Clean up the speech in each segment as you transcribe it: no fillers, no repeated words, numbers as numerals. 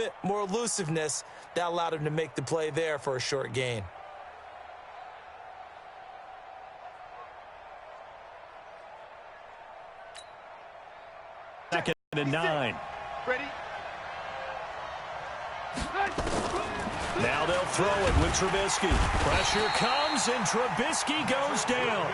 movement, more elusiveness. That allowed him to make the play there for a short gain. Second and 9. Ready? Now they'll throw it with Trubisky. Pressure comes, and Trubisky goes down.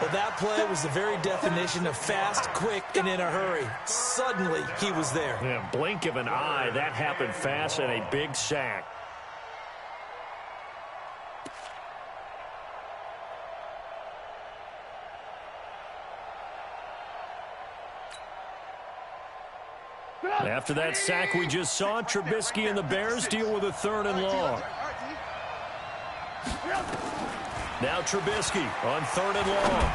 Well, that play was the very definition of fast, quick, and in a hurry. Suddenly, he was there. Yeah, blink of an eye, that happened fast, and a big sack. After that sack we just saw, Trubisky and the Bears deal with a 3rd and long. Now Trubisky on 3rd and long.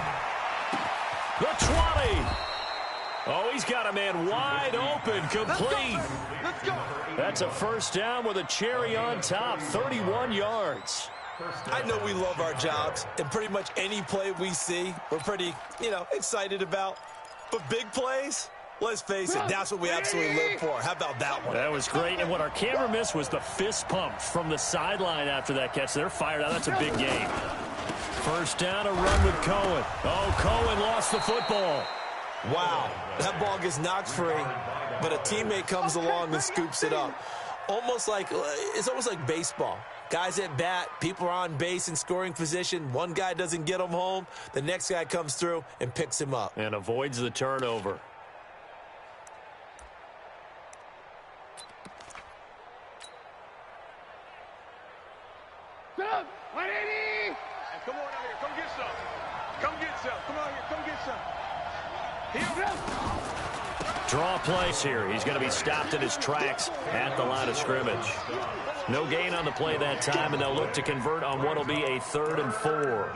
The 20. Oh, he's got a man wide open, complete. That's a first down with a cherry on top, 31 yards. I know we love our jobs, and pretty much any play we see, we're pretty, excited about. But big plays, let's face it, that's what we absolutely live for. How about that one? That was great, and what our camera missed was the fist pump from the sideline after that catch. They're fired out. That's a big game. First down, a run with Cohen. Oh, Cohen lost the football. Wow, that ball gets knocked free, but a teammate comes along and scoops it up. It's almost like baseball. Guys at bat, people are on base in scoring position. One guy doesn't get him home. The next guy comes through and picks him up. And avoids the turnover. Come on out here. Come get some. Come get some. Come on here. Come get some. Draw plays here. He's going to be stopped in his tracks at the line of scrimmage. No gain on the play that time, and they'll look to convert on what will be a 3rd and 4.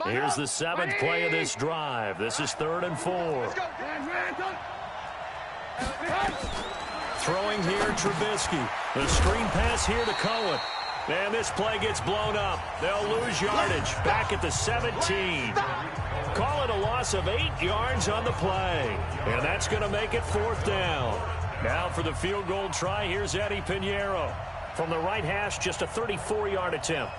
Here's the 7th play of this drive. This is 3rd and 4. Throwing here, Trubisky. The screen pass here to Cohen. And this play gets blown up. They'll lose yardage back at the 17. Call it a loss of 8 yards on the play. And that's going to make it 4th down. Now for the field goal try, here's Eddie Pinheiro. From the right hash, just a 34-yard attempt.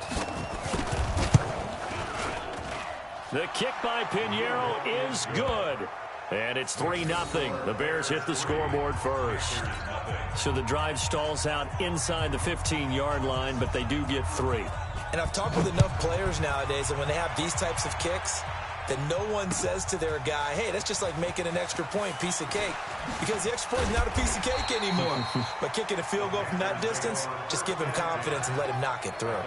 The kick by Pinheiro is good. And it's 3-0. The Bears hit the scoreboard first. So the drive stalls out inside the 15-yard line, but they do get 3. And I've talked with enough players nowadays, and when they have these types of kicks, that no one says to their guy, hey, that's just like making an extra point, piece of cake. Because the extra point is not a piece of cake anymore. But kicking a field goal from that distance, just give him confidence and let him knock it through.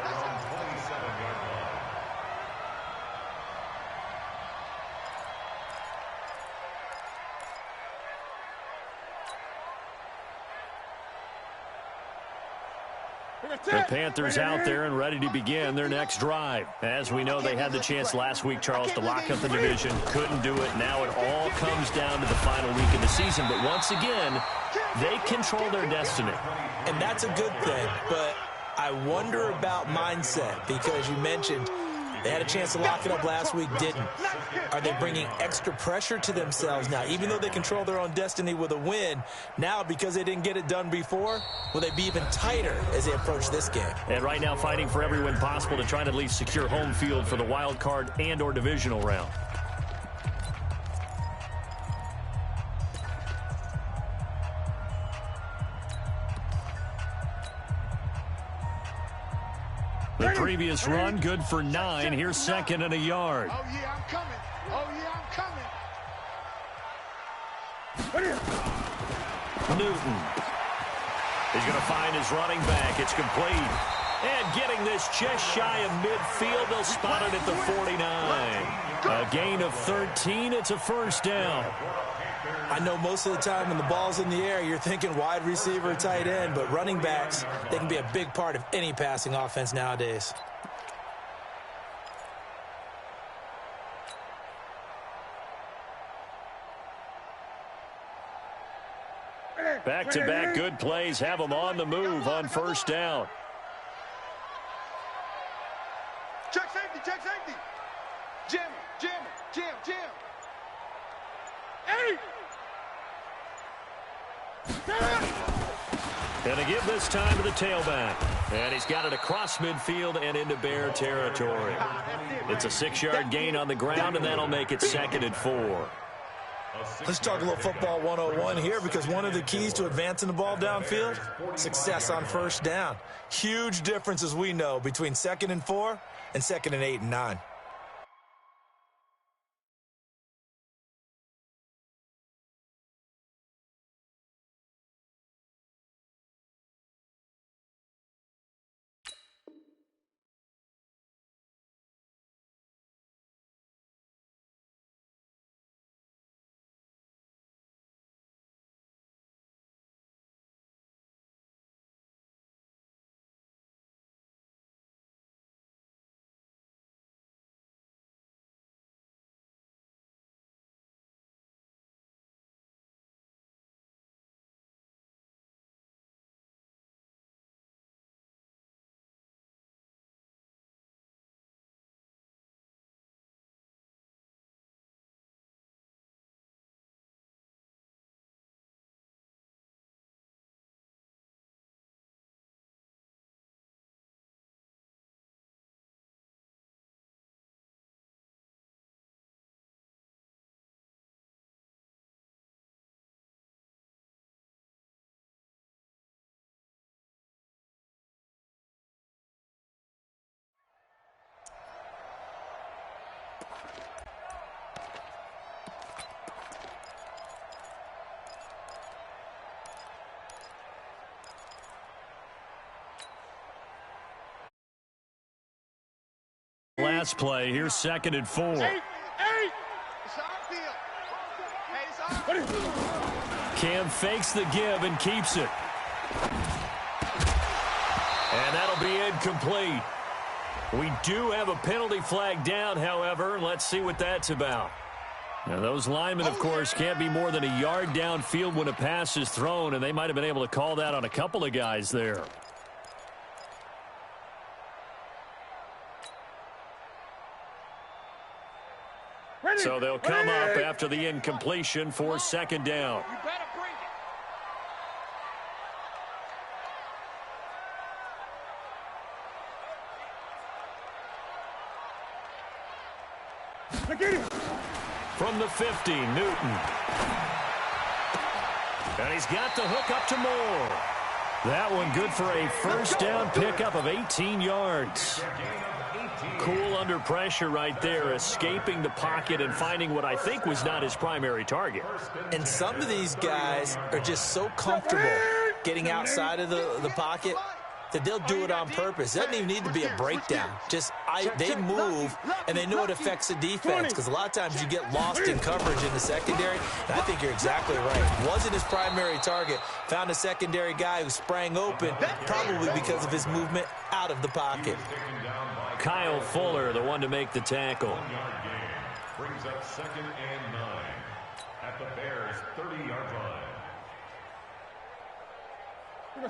The Panthers out there and ready to begin their next drive. As we know, they had the chance last week, Charles, to lock up the division. Couldn't do it. Now it all comes down to the final week of the season. But once again, they control their destiny. And that's a good thing. But I wonder about mindset, because you mentioned they had a chance to lock it up last week, didn't. Are they bringing extra pressure to themselves now? Even though they control their own destiny with a win, now because they didn't get it done before, will they be even tighter as they approach this game? And right now fighting for every win possible to try to at least secure home field for the wild card and or divisional round. The previous run, good for 9. Here's second and a yard. Oh, yeah, I'm coming. Oh, yeah, I'm coming. Newton. He's going to find his running back. It's complete. And getting this just shy of midfield, they'll spot it at the 49. A gain of 13. It's a first down. I know most of the time when the ball's in the air, you're thinking wide receiver, tight end, but running backs, they can be a big part of any passing offense nowadays. Back-to-back good plays have them on the move on first down. Check safety, check safety. Jam him, jam him, jam, jam. Hey! And to give this time to the tailback. And he's got it across midfield and into Bear territory. It's a 6-yard gain on the ground, and that'll make it second and 4. Let's talk a little football 101 here, because one of the keys to advancing the ball downfield, success on first down. Huge difference, as we know, between 2nd and 4 and 2nd and 8 and 9. Last play, here's 2nd and 4. Hey! It's our field. Hey, it's our field. Cam fakes the give and keeps it. And that'll be incomplete. We do have a penalty flag down, however. Let's see what that's about. Now, those linemen, of course, can't be more than a yard downfield when a pass is thrown, and they might have been able to call that on a couple of guys there. So they'll come up after the incompletion for 2nd down. You better bring it. Look at him. From the 50, Newton. And he's got the hook up to Moore. That one good for a first down pickup of 18 yards. Cool under pressure right there, escaping the pocket and finding what I think was not his primary target. And some of these guys are just so comfortable getting outside of the pocket that they'll do it on purpose. It doesn't even need to be a breakdown. They move, and they know it affects the defense, because a lot of times you get lost in coverage in the secondary. And I think you're exactly right. Wasn't his primary target. Found a secondary guy who sprang open, probably because of his movement out of the pocket. Kyle Fuller, the one to make the tackle. Brings up 2nd and 9 at the Bears' 30-yard line.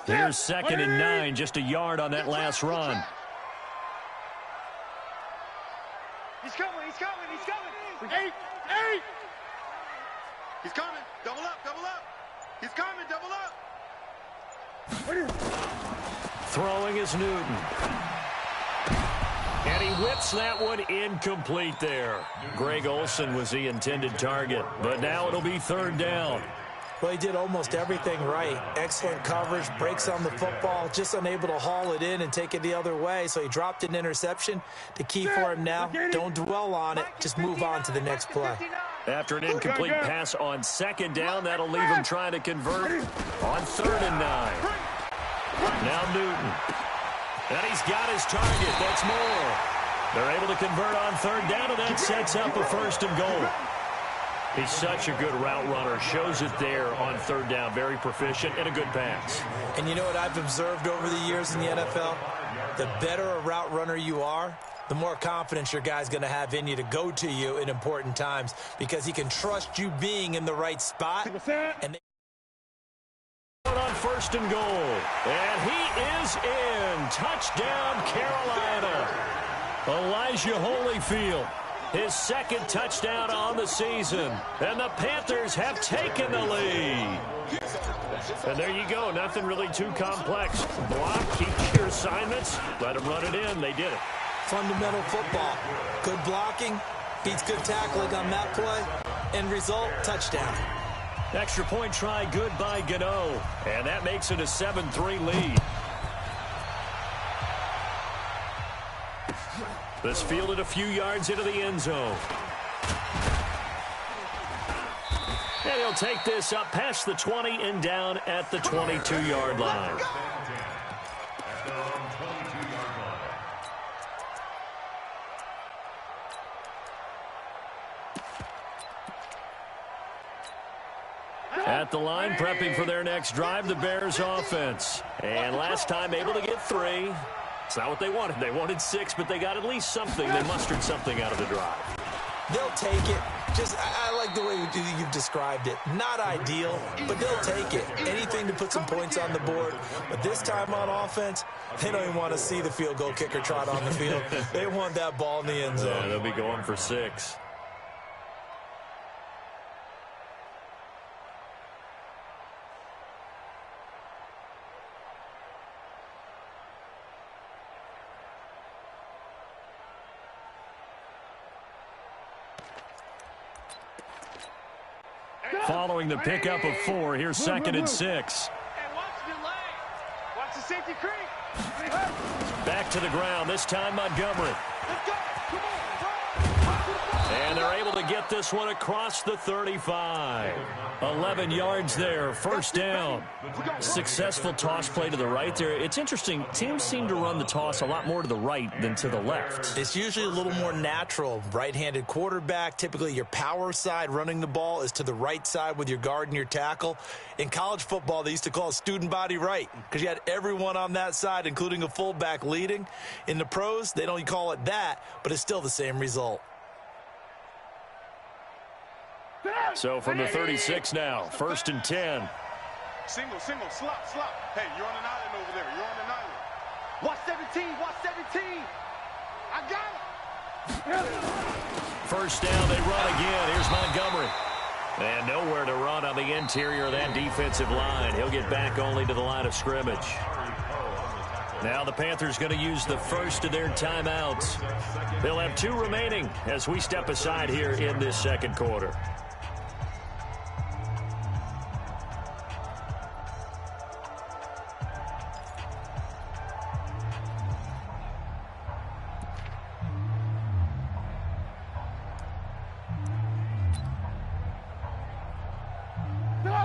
Here's 2nd and 9, just a yard on that last run. He's coming, he's coming, he's coming. 8! He's coming. Double up, double up. He's coming, double up. Throwing is Newton. And he whips that one incomplete there. Greg Olsen was the intended target, but now it'll be 3rd down. Well, he did almost everything right. Excellent coverage, breaks on the football, just unable to haul it in and take it the other way. So he dropped an interception. The key for him now, don't dwell on it. Just move on to the next play. After an incomplete pass on second down, that'll leave him trying to convert on 3rd and 9. Now Newton. And he's got his target. That's Moore. They're able to convert on 3rd down, and that sets up a 1st and goal. He's such a good route runner. Shows it there on 3rd down. Very proficient and a good pass. And you know what I've observed over the years in the NFL? The better a route runner you are, the more confidence your guy's going to have in you to go to you in important times because he can trust you being in the right spot. And on 1st and goal. And he is in. Touchdown, Carolina. Elijah Holyfield. His 2nd touchdown on the season. And the Panthers have taken the lead. And there you go. Nothing really too complex. Block, keep your assignments. Let them run it in. They did it. Fundamental football. Good blocking. Beats good tackling on that play. End result, touchdown. Extra point try good by Gano. And that makes it a 7-3 lead. This fielded a few yards into the end zone. And he'll take this up past the 20 and down at the 22-yard line. At the line, prepping for their next drive, the Bears offense. And last time able to get 3. It's not what they wanted. They wanted 6, but they got at least something. They mustered something out of the drive. They'll take it. I like the way you've described it. Not ideal, but they'll take it. Anything to put some points on the board. But this time on offense, they don't even want to see the field goal kicker trot on the field. They want that ball in the end zone. Yeah, they'll be going for 6. Following the pickup of 4, here's 2nd and 6. Watch the safety creep. Back to the ground, this time Montgomery. And they're able to get this one across the 35. 11 yards there, 1st down. Successful toss play to the right there. It's interesting, teams seem to run the toss a lot more to the right than to the left. It's usually a little more natural. Right-handed quarterback, typically your power side running the ball is to the right side with your guard and your tackle. In college football, they used to call it student body right because you had everyone on that side, including a fullback leading. In the pros, they don't call it that, but it's still the same result. So from the 36 now, 1st and 10. Single, slop. Hey, you're on an island over there. You're on an island. Watch 17. I got it. 1st down, they run again. Here's Montgomery. And nowhere to run on the interior of that defensive line. He'll get back only to the line of scrimmage. Now the Panthers going to use the first of their timeouts. They'll have 2 remaining as we step aside here in this 2nd quarter.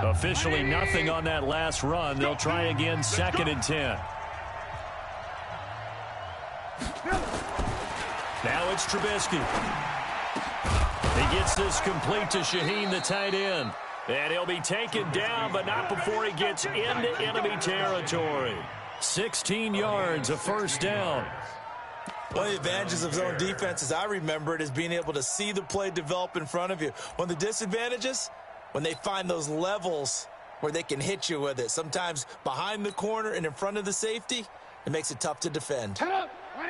Officially nothing on that last run. They'll try again, 2nd and 10. Now it's Trubisky. He gets this complete to Shaheen, the tight end. And he'll be taken down, but not before he gets into enemy territory. 16 yards, a 1st down. One of the advantages of zone defense, as I remember it, is being able to see the play develop in front of you. One of the disadvantages, when they find those levels where they can hit you with it. Sometimes behind the corner and in front of the safety, it makes it tough to defend.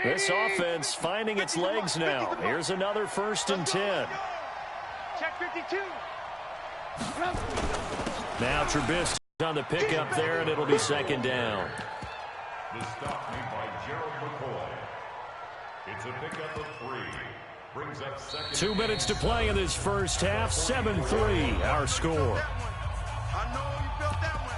This offense finding its legs now. Here's another 1st and 10. Check 52. Now Trubisky on the pickup there, and it'll be 2nd down. The stop made by Gerald McCoy. It's a pickup of 3. Brings up 2nd. 2 minutes to play in this first half. 7-3 our score. I know you felt that one.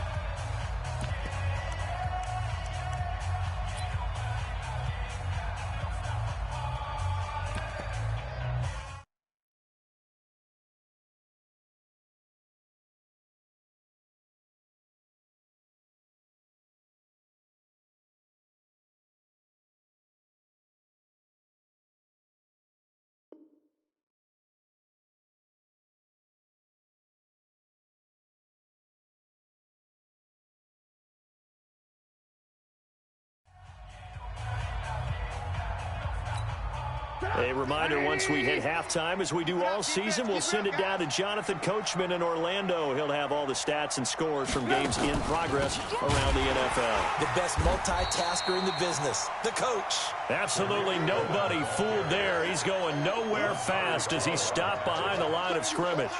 A reminder, once we hit halftime, as we do all season, we'll send it down to Jonathan Coachman in Orlando. He'll have all the stats and scores from games in progress around the NFL. The best multitasker in the business, the coach. Absolutely nobody fooled there. He's going nowhere fast as he stopped behind the line of scrimmage.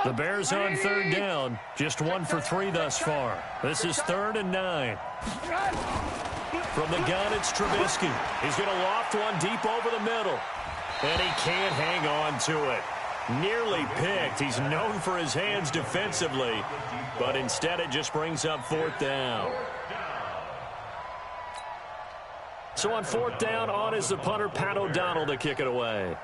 The Bears on third down, just 1 for 3 thus far. This is 3rd and 9. From the gun, it's Trubisky. He's going to loft one deep over the middle. And he can't hang on to it. Nearly picked. He's known for his hands defensively, but instead it just brings up 4th down. So on 4th down, on is the punter, Pat O'Donnell, to kick it away.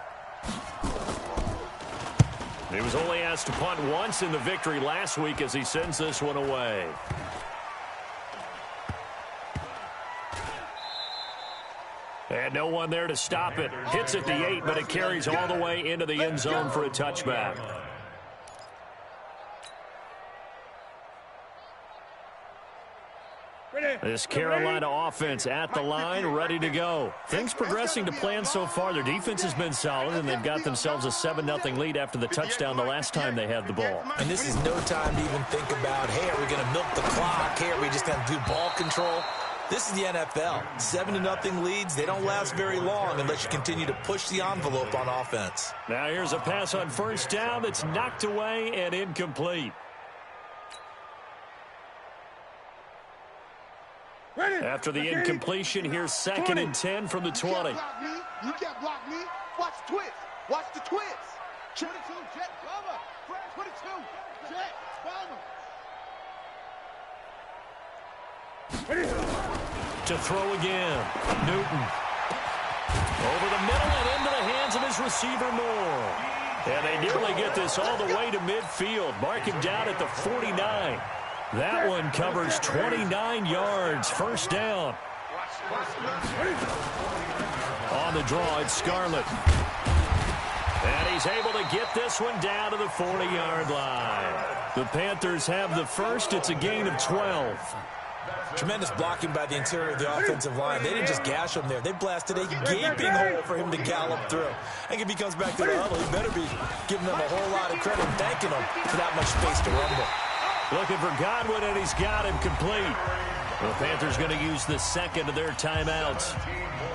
He was only asked to punt once in the victory last week as he sends this one away. And no one there to stop it. Hits at the 8, but it carries all the way into the end zone for a touchback. This Carolina offense at the line, ready to go. Things progressing to plan so far. Their defense has been solid, and they've got themselves a 7-0 lead after the touchdown the last time they had the ball. And this is no time to even think about, hey, are we going to milk the clock? Hey, are we just going to do ball control? This is the NFL. 7-0 leads, they don't last very long unless you continue to push the envelope on offense. Now here's a pass on 1st down that's knocked away and incomplete. After the incompletion, here's 2nd and 10 from the 20. You can't block me. Watch the twist. Watch the twist. 22, jet cover. 22, jet cover. To throw again. Newton. Over the middle and into the hands of his receiver, Moore. And they nearly get this all the way to midfield. Mark him down at the 49. That one covers 29 yards. 1st down. On the draw, it's Scarlett. And he's able to get this one down to the 40-yard line. The Panthers have the first. It's a gain of 12. Tremendous blocking by the interior of the offensive line. They didn't just gash him there. They blasted a gaping hole for him to gallop through. I think if he comes back to the huddle, he better be giving them a whole lot of credit and thanking them for that much space to rumble. Looking for Godwin, and he's got him complete. The Panthers going to use the 2nd of their timeouts,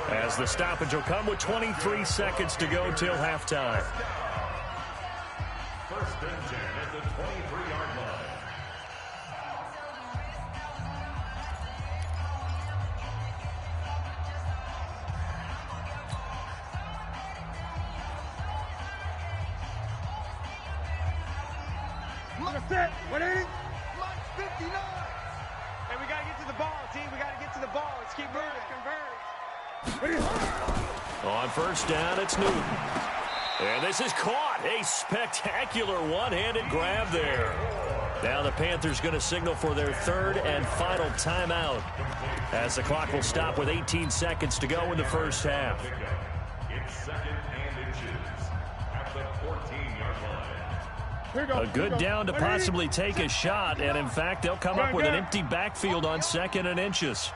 as the stoppage will come with 23 seconds to go till halftime. 1st and 10 at the 23-yard line. Set. 180. 59. And we got to get to the ball, team. We got to get to the ball. Let's keep moving. Converge. On 1st down, it's Newton. And this is caught. A spectacular one-handed grab there. Now the Panthers going to signal for their 3rd and final timeout, as the clock will stop with 18 seconds to go in the 1st half. It's 2nd and inches at the 14-yard line. A good down to possibly take a shot, and in fact, they'll come up with an empty backfield on 2nd and inches.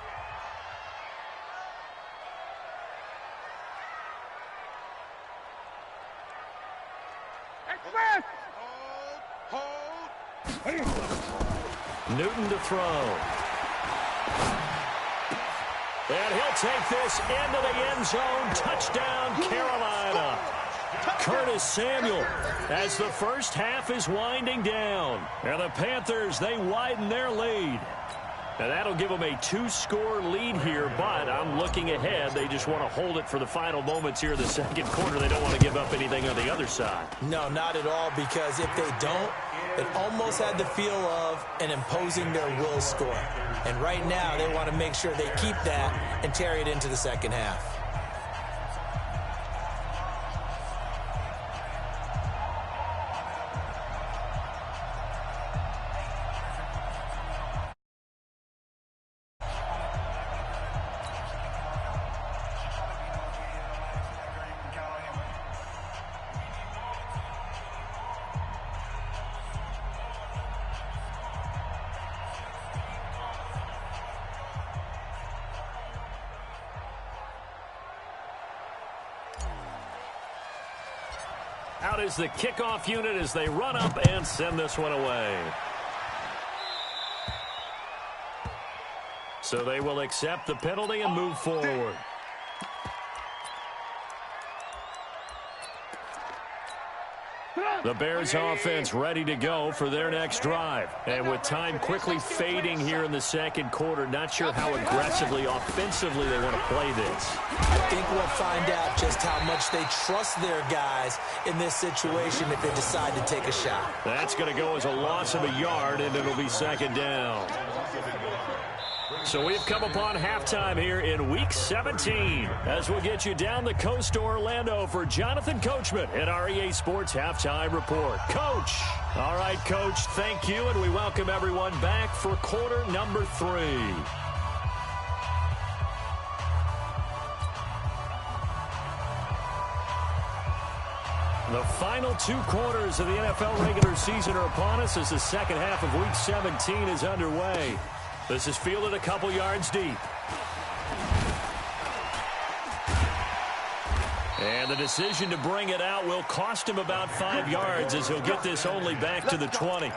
Newton to throw. And he'll take this into the end zone. Touchdown, Carolina. Curtis Samuel, as the 1st half is winding down. And the Panthers, they widen their lead. And that'll give them a 2-score lead here, but I'm looking ahead. They just want to hold it for the final moments here in the second quarter. They don't want to give up anything on the other side. No, not at all, because if they don't, it almost had the feel of an imposing their will score. And right now, they want to make sure they keep that and carry it into the second half. Out is the kickoff unit as they run up and send this one away. So they will accept the penalty and move forward. The Bears offense ready to go for their next drive. And with time quickly fading here in the second quarter, not sure how aggressively, offensively they want to play this. I think we'll find out just how much they trust their guys in this situation if they decide to take a shot. That's going to go as a loss of a yard, and it'll be second down. So we've come upon halftime here in Week 17 as we'll get you down the coast to Orlando for Jonathan Coachman at our EA Sports Halftime Report. Coach. All right, Coach, thank you, and we welcome everyone back for quarter number 3. The final 2 quarters of the NFL regular season are upon us as the second half of Week 17 is underway. This is fielded a couple yards deep. And the decision to bring it out will cost him about 5 yards as he'll get this only back to the 20.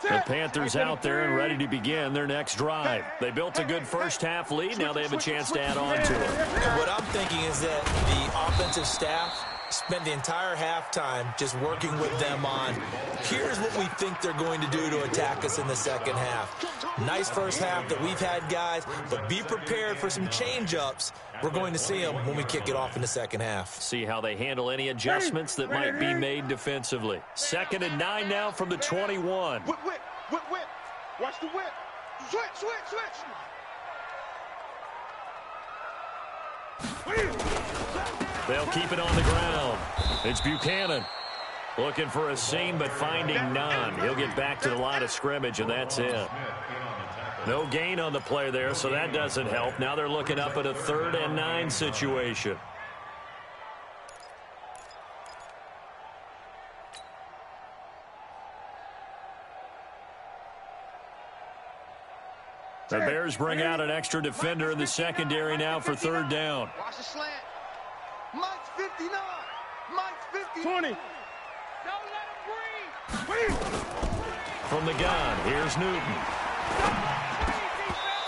The Panthers out there and ready to begin their next drive. They built a good first-half lead. Now they have a chance to add on to it. And what I'm thinking is that the offensive staff spent the entire halftime just working with them on, here's what we think they're going to do to attack us in the second half. Nice first half that we've had, guys, but be prepared for some change-ups. We're going to see them when we kick it off in the second half. See how they handle any adjustments that might be made defensively. 2nd and 9 now from the 21. Whip. Watch the whip. Switch. They'll keep it on the ground. It's Buchanan looking for a seam, but finding none. He'll get back to the line of scrimmage, and that's it. No gain on the play there, so that doesn't help. Now they're looking up at a 3rd and 9 situation. The Bears bring out an extra defender in the secondary now for 3rd down. Watch the slant. Mike's 59. Mike's 50. 20. Don't let him breathe. From the gun, here's Newton.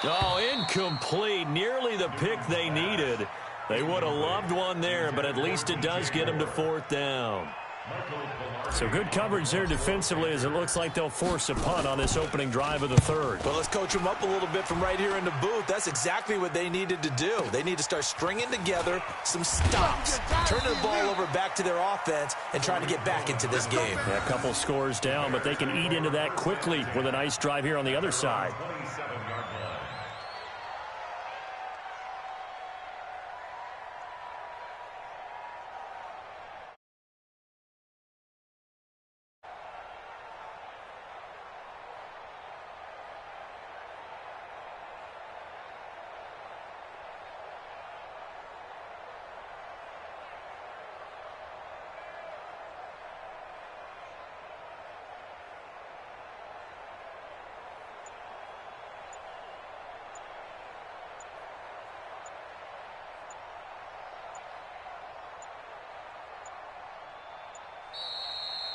Oh, incomplete. Nearly the pick they needed. They would have loved one there, but at least it does get them to 4th down. So good coverage there defensively as it looks like they'll force a punt on this opening drive of the 3rd. Well, let's coach them up a little bit from right here in the booth. That's exactly what they needed to do. They need to start stringing together some stops, turning the ball over back to their offense, and trying to get back into this game. Yeah, a couple scores down, but they can eat into that quickly with a nice drive here on the other side.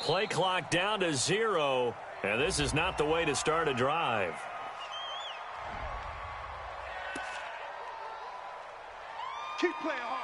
Play clock down to 0, and this is not the way to start a drive. Keep playing hard.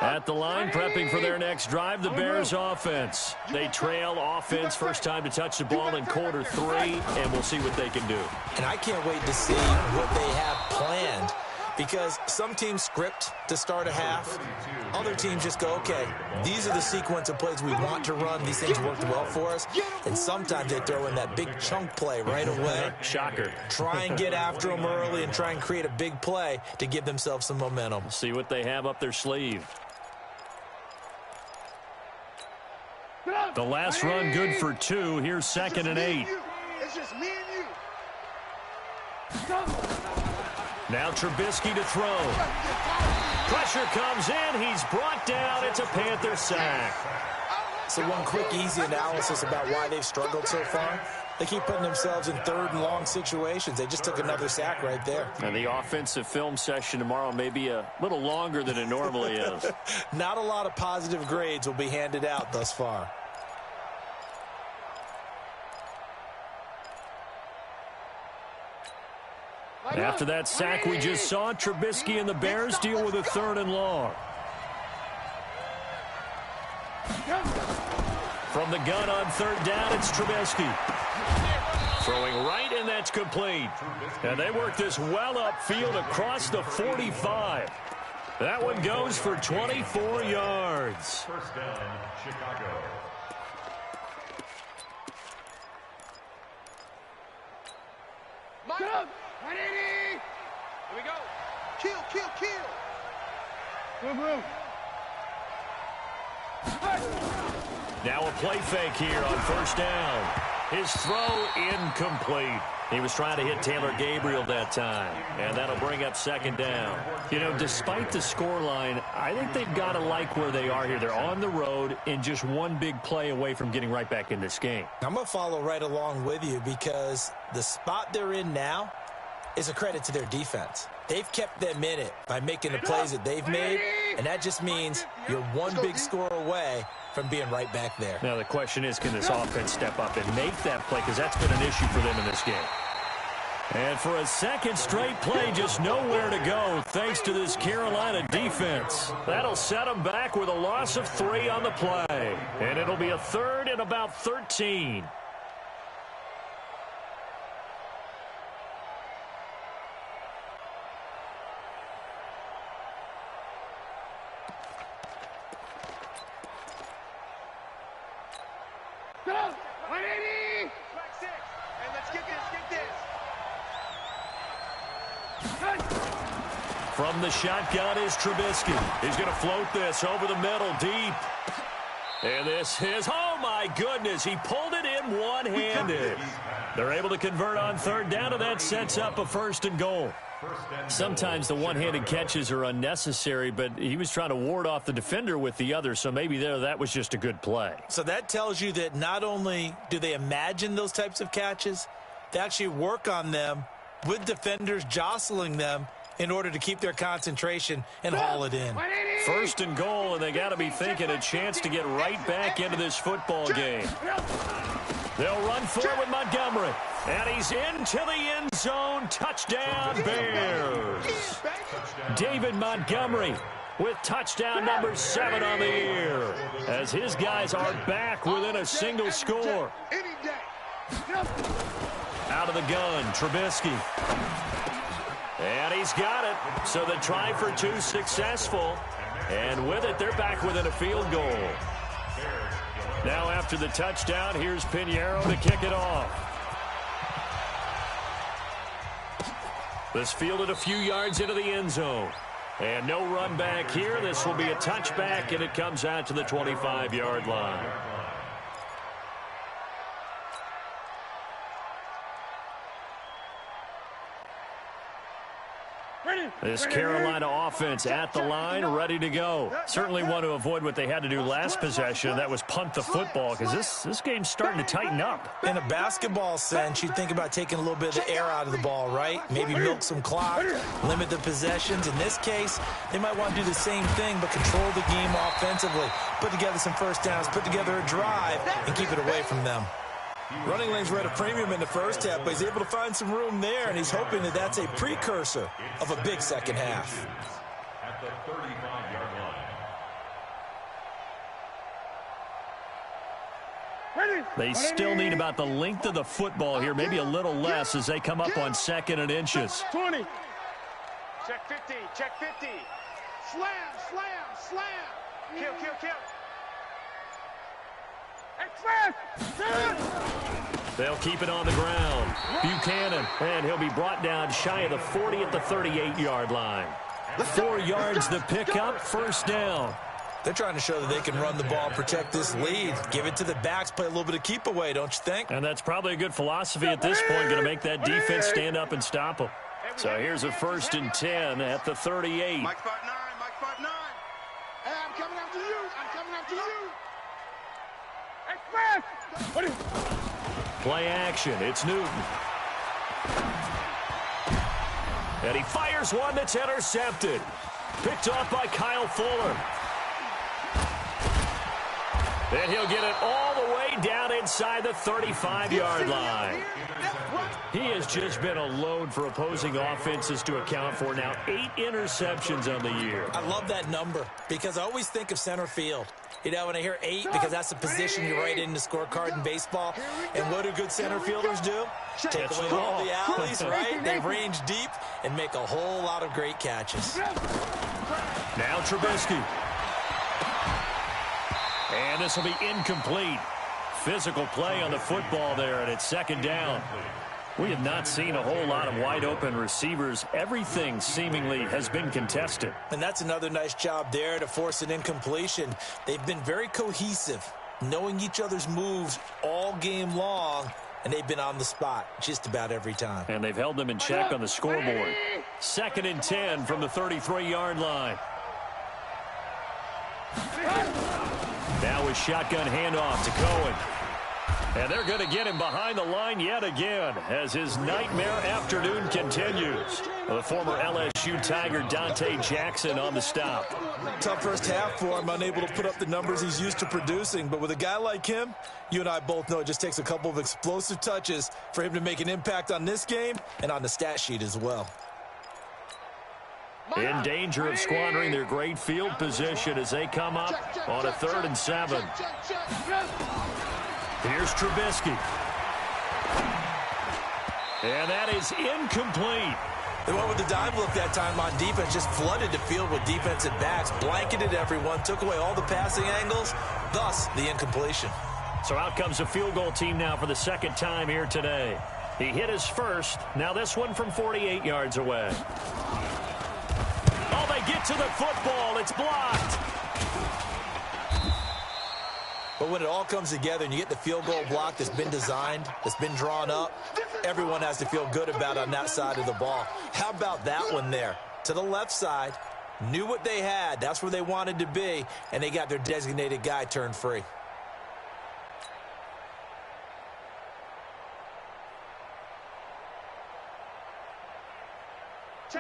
At the line, prepping for their next drive, the Bears offense. They trail offense, first time to touch the ball in quarter 3, and we'll see what they can do. And I can't wait to see what they have planned, because some teams script to start a half. Other teams just go, okay, these are the sequence of plays we want to run. These things worked well for us. And sometimes they throw in that big chunk play right away. Shocker. Try and get after them early and try and create a big play to give themselves some momentum. See what they have up their sleeve. The last run good for 2. Here's 2nd and 8. It's just me and you. Now Trubisky to throw. Pressure comes in. He's brought down. It's a Panther sack. So one quick, easy analysis about why they've struggled so far. They keep putting themselves in 3rd and long situations. They just took another sack right there. And the offensive film session tomorrow may be a little longer than it normally is. Not a lot of positive grades will be handed out thus far. After that sack we just saw, Trubisky and the Bears deal with a 3rd and long. From the gun on 3rd down, it's Trubisky. Throwing right, and that's complete. And they work this well upfield across the 45. That one goes for 24 yards. First down, Chicago. Here we go. Kill, kill, kill. Now a play fake here on 1st down. His throw incomplete. He was trying to hit Taylor Gabriel that time, and that'll bring up 2nd down. You know, despite the scoreline, I think they've got to like where they are here. They're on the road and just one big play away from getting right back in this game. I'm going to follow right along with you, because the spot they're in now is a credit to their defense. They've kept them in it by making the plays that they've made, and that just means you're one big score away from being right back there. Now the question is, can this offense step up and make that play, because that's been an issue for them in this game. And for a 2nd straight play, just nowhere to go thanks to this Carolina defense. That'll set them back with a loss of 3 on the play. And it'll be a 3rd and about 13. From the shotgun is Trubisky. He's going to float this over the middle deep. And this is, oh my goodness, he pulled it in one-handed. They're able to convert on 3rd down, and that sets up a 1st and goal. Sometimes the one-handed catches are unnecessary, but he was trying to ward off the defender with the other, so maybe that was just a good play. So that tells you that not only do they imagine those types of catches, they actually work on them with defenders jostling them in order to keep their concentration and haul it in. 1st and goal, and they got to be thinking a chance to get right back into this football game. They'll run for it with Montgomery. And he's into the end zone. Touchdown, Bears. David Montgomery with touchdown number 7 on the year, as his guys are back within a single score. Out of the gun, Trubisky. And he's got it. So the try for 2 successful. And with it, they're back within a field goal. Now after the touchdown, here's Pinheiro to kick it off. This fielded a few yards into the end zone. And no run back here. This will be a touchback, and it comes out to the 25-yard line. This Carolina offense at the line, ready to go. Certainly want to avoid what they had to do last possession. That was punt the football, because this game's starting to tighten up. In a basketball sense, you'd think about taking a little bit of the air out of the ball, right? Maybe milk some clock, limit the possessions. In this case, they might want to do the same thing, but control the game offensively. Put together some first downs, put together a drive, and keep it away from them. Running lanes were at a premium in the first half, but he's able to find some room there, and he's hoping that that's a precursor of a big second half. At the 35-yard line. They still need about the length of the football here, maybe a little less as they come up on 2nd and inches. 20. Check 50. Check 50. Slam, slam, slam. Kill, kill, kill. They'll keep it on the ground. Buchanan, and he'll be brought down shy of the 40 at the 38-yard line. 4 yards the pickup, first down. They're trying to show that they can run the ball, protect this lead. Give it to the backs, play a little bit of keep away, don't you think? And that's probably a good philosophy at this point, going to make that defense stand up and stop them. So here's a 1st and 10 at the 38. Mike 5-9, Mike 5-9. Hey, I'm coming after you. I'm coming after you. Play action, it's Newton. And he fires one that's intercepted. Picked off by Kyle Fuller. And he'll get it all the way down inside the 35-yard line. He has just been a load for opposing offenses to account for now. 8 interceptions on the year. I love that number because I always think of center field. You know, when I hear 8, because that's the position you write in the scorecard in baseball. And what do good center fielders do? Take away all the alleys, right? They range deep and make a whole lot of great catches. Now Trubisky. And this will be incomplete. Physical play on the football there, and it's 2nd down. We have not seen a whole lot of wide-open receivers. Everything seemingly has been contested. And that's another nice job there to force an incompletion. They've been very cohesive, knowing each other's moves all game long, and they've been on the spot just about every time. And they've held them in check on the scoreboard. 2nd and 10 from the 33-yard line. Now a shotgun handoff to Cohen. And they're going to get him behind the line yet again as his nightmare afternoon continues. The former LSU Tiger Dante Jackson on the stop. Tough first half for him, unable to put up the numbers he's used to producing. But with a guy like him, you and I both know it just takes a couple of explosive touches for him to make an impact on this game and on the stat sheet as well. In danger of squandering their great field position as they come up on a 3rd and 7. Here's Trubisky. And that is incomplete. They went with the dime look that time on defense, just flooded the field with defensive backs, blanketed everyone, took away all the passing angles, thus the incompletion. So out comes a field goal team now for the 2nd time here today. He hit his first. Now this one from 48 yards away. Oh, they get to the football. It's blocked. But when it all comes together and you get the field goal block that's been designed, that's been drawn up, everyone has to feel good about on that side of the ball. How about that one there? To the left side, knew what they had. That's where they wanted to be, and they got their designated guy turned free.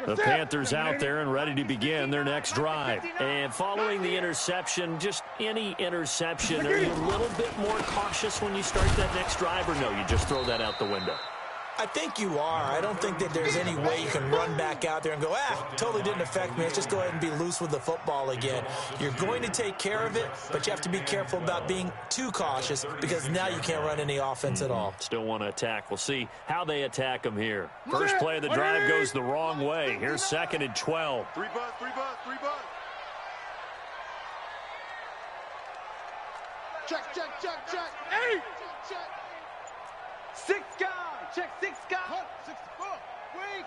The Panthers out there and ready to begin their next drive. And following the interception, just any interception, are you a little bit more cautious when you start that next drive, or no, you just throw that out the window? I think you are. I don't think that there's any way you can run back out there and go, totally didn't affect me. Let's just go ahead and be loose with the football again. You're going to take care of it, but you have to be careful about being too cautious because now you can't run any offense at all. Still want to attack. We'll see how they attack them here. First play of the drive goes the wrong way. Here's 2nd and 12. 3 buzz, 3 buzz, 3 buzz. Check, check, check, check. 8. Check, check. 6 guys. Check 6 guys. 64. Wait.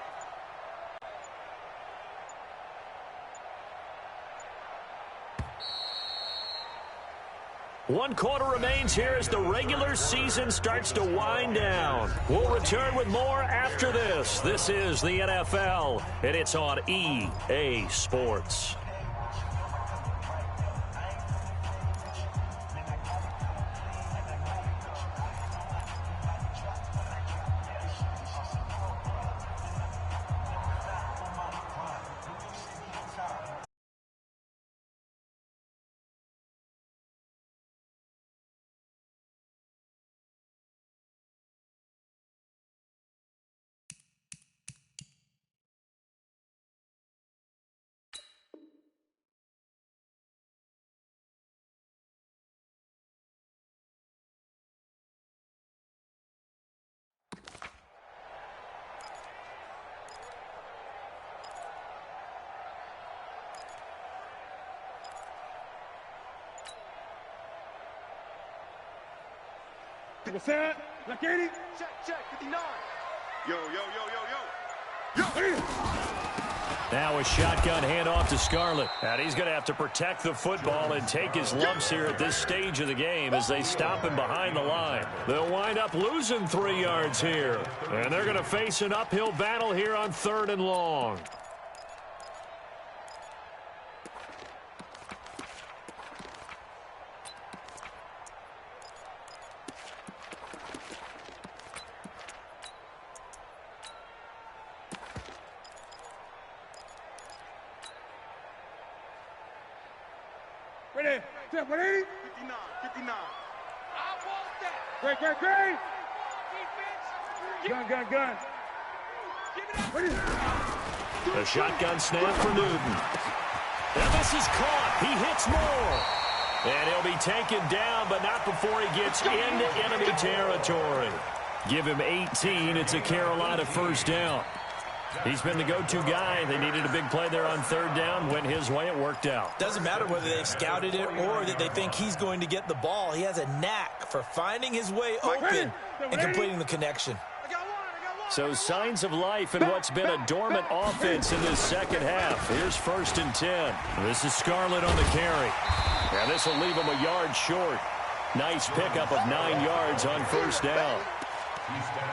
One quarter remains here as the regular season starts to wind down. We'll return with more after this. This is the NFL, and it's on EA Sports. Check, 59. Yo. Now a shotgun handoff to Scarlett. And he's going to have to protect the football and take his lumps here at this stage of the game as they stop him behind the line. They'll wind up losing 3 yards here. And they're going to face an uphill battle here on 3rd and long. Ready? 59. I want that. Great. Gun. Give it up. The shotgun snap for Newton. And this is caught. He hits more. And he'll be taken down, but not before he gets into enemy territory. Give him 18. It's a Carolina first down. He's been the go-to guy. They needed a big play there on 3rd down. Went his way. It worked out. Doesn't matter whether they've scouted it or that they think he's going to get the ball. He has a knack for finding his way open and completing the connection. So signs of life in what's been a dormant offense in this second half. Here's 1st and 10. This is Scarlett on the carry. And this will leave him a yard short. Nice pickup of 9 yards on 1st down.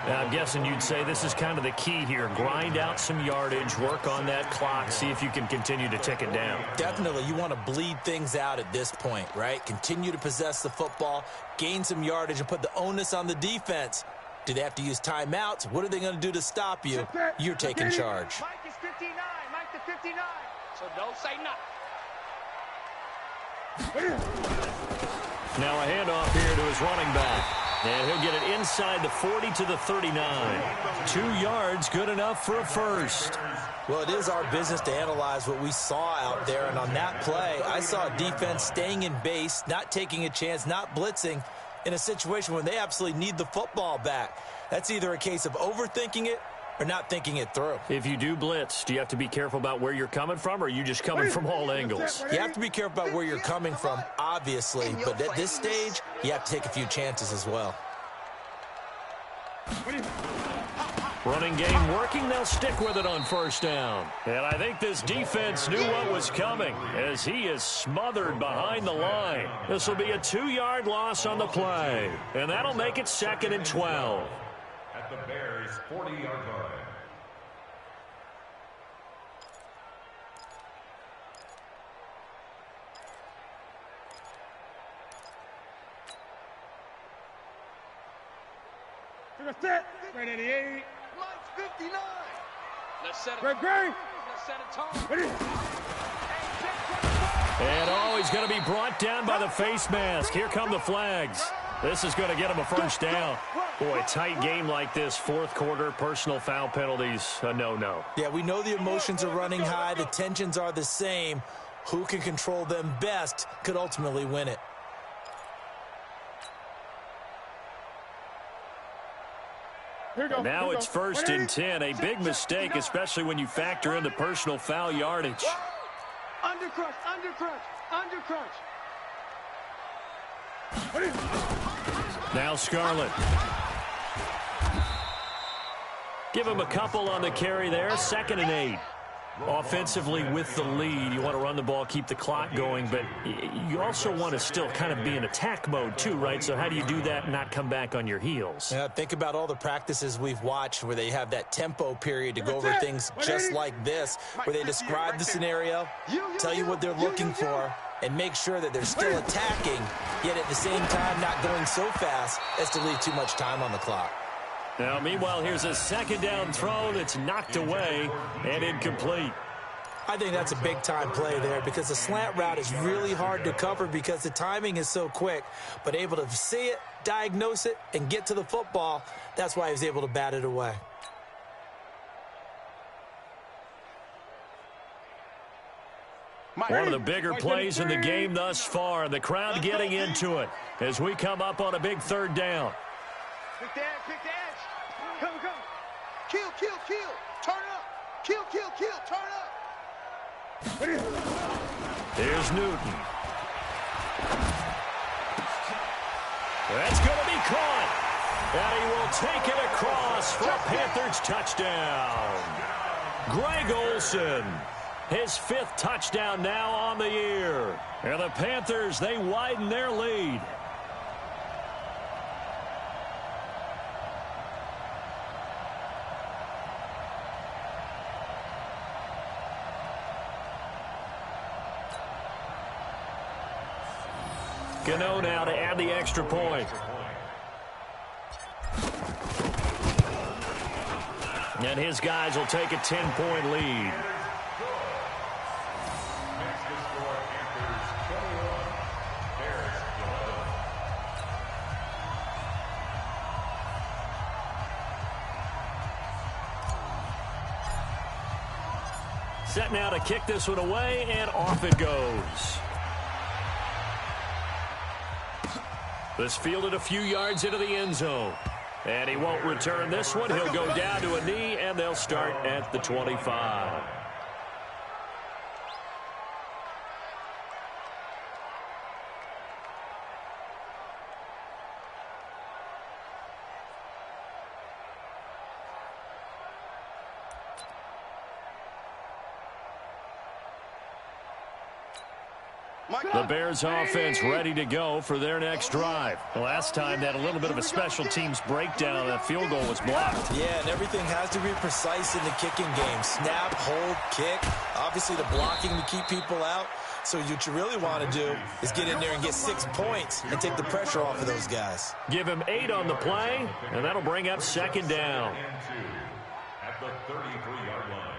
Now, I'm guessing you'd say this is kind of the key here. Grind out some yardage, work on that clock, see if you can continue to tick it down. Definitely. You want to bleed things out at this point, right? Continue to possess the football, gain some yardage, and put the onus on the defense. Do they have to use timeouts? What are they going to do to stop you? You're taking charge. Mike is 59. Mike the 59. So don't say nothing. Now a handoff here to his running back. And he'll get it inside the 40 to the 39. 2 yards, good enough for a first. Well, it is our business to analyze what we saw out there. And on that play, I saw a defense staying in base, not taking a chance, not blitzing in a situation where they absolutely need the football back. That's either a case of overthinking it or not thinking it through. If you do blitz, do you have to be careful about where you're coming from, or are you just coming from all angles? You have to be careful about where you're coming from, obviously, but at this stage, you have to take a few chances as well. Running game working, they'll stick with it on 1st down. And I think this defense knew what was coming as he is smothered behind the line. This will be a 2-yard loss on the play, and that'll make it 2nd and 12. At the Bears' 40-yard line. Right 88. Mike's 59. Let's set it. Let's set a tone. And oh, he's going to be brought down by the face mask. Here come the flags. This is going to get him a first down. Boy, tight game like this, 4th quarter, personal foul penalties, a no-no. Yeah, we know the emotions are running high. The tensions are the same. Who can control them best could ultimately win it. Now it's 1st and 10, a big mistake, especially when you factor in the personal foul yardage. Undercrush. Now Scarlett. Give him a couple on the carry there, 2nd and 8. Offensively with the lead, you want to run the ball, keep the clock going, but you also want to still kind of be in attack mode too, right? So how do you do that and not come back on your heels? Yeah, think about all the practices we've watched where they have that tempo period to go over things just like this, where they describe the scenario, tell you what they're looking for, and make sure that they're still attacking, yet at the same time not going so fast as to leave too much time on the clock. Now, meanwhile, here's a 2nd down throw that's knocked away and incomplete. I think that's a big-time play there because the slant route is really hard to cover because the timing is so quick, but able to see it, diagnose it, and get to the football, that's why he was able to bat it away. One of the bigger plays in the game thus far, the crowd getting into it as we come up on a big 3rd down. Pick the edge. Come. Kill. Turn up. Kill. Turn up. Here's Newton. That's going to be caught. And he will take it across for a Panthers touchdown. Greg Olsen, his 5th touchdown now on the year. And the Panthers, they widen their lead. Gano now to add the extra point. And his guys will take a 10-point lead. Set now to kick this one away, and off it goes. This fielded a few yards into the end zone. And he won't return this one. He'll go down to a knee, and they'll start at the 25. The Bears offense ready to go for their next drive. Last time they had a little bit of a special teams breakdown. That field goal was blocked. Yeah, and everything has to be precise in the kicking game. Snap, hold, kick. Obviously the blocking to keep people out. So what you really want to do is get in there and get 6 points and take the pressure off of those guys. Give him 8 on the play, and that'll bring up 2nd down. At the 33-yard line.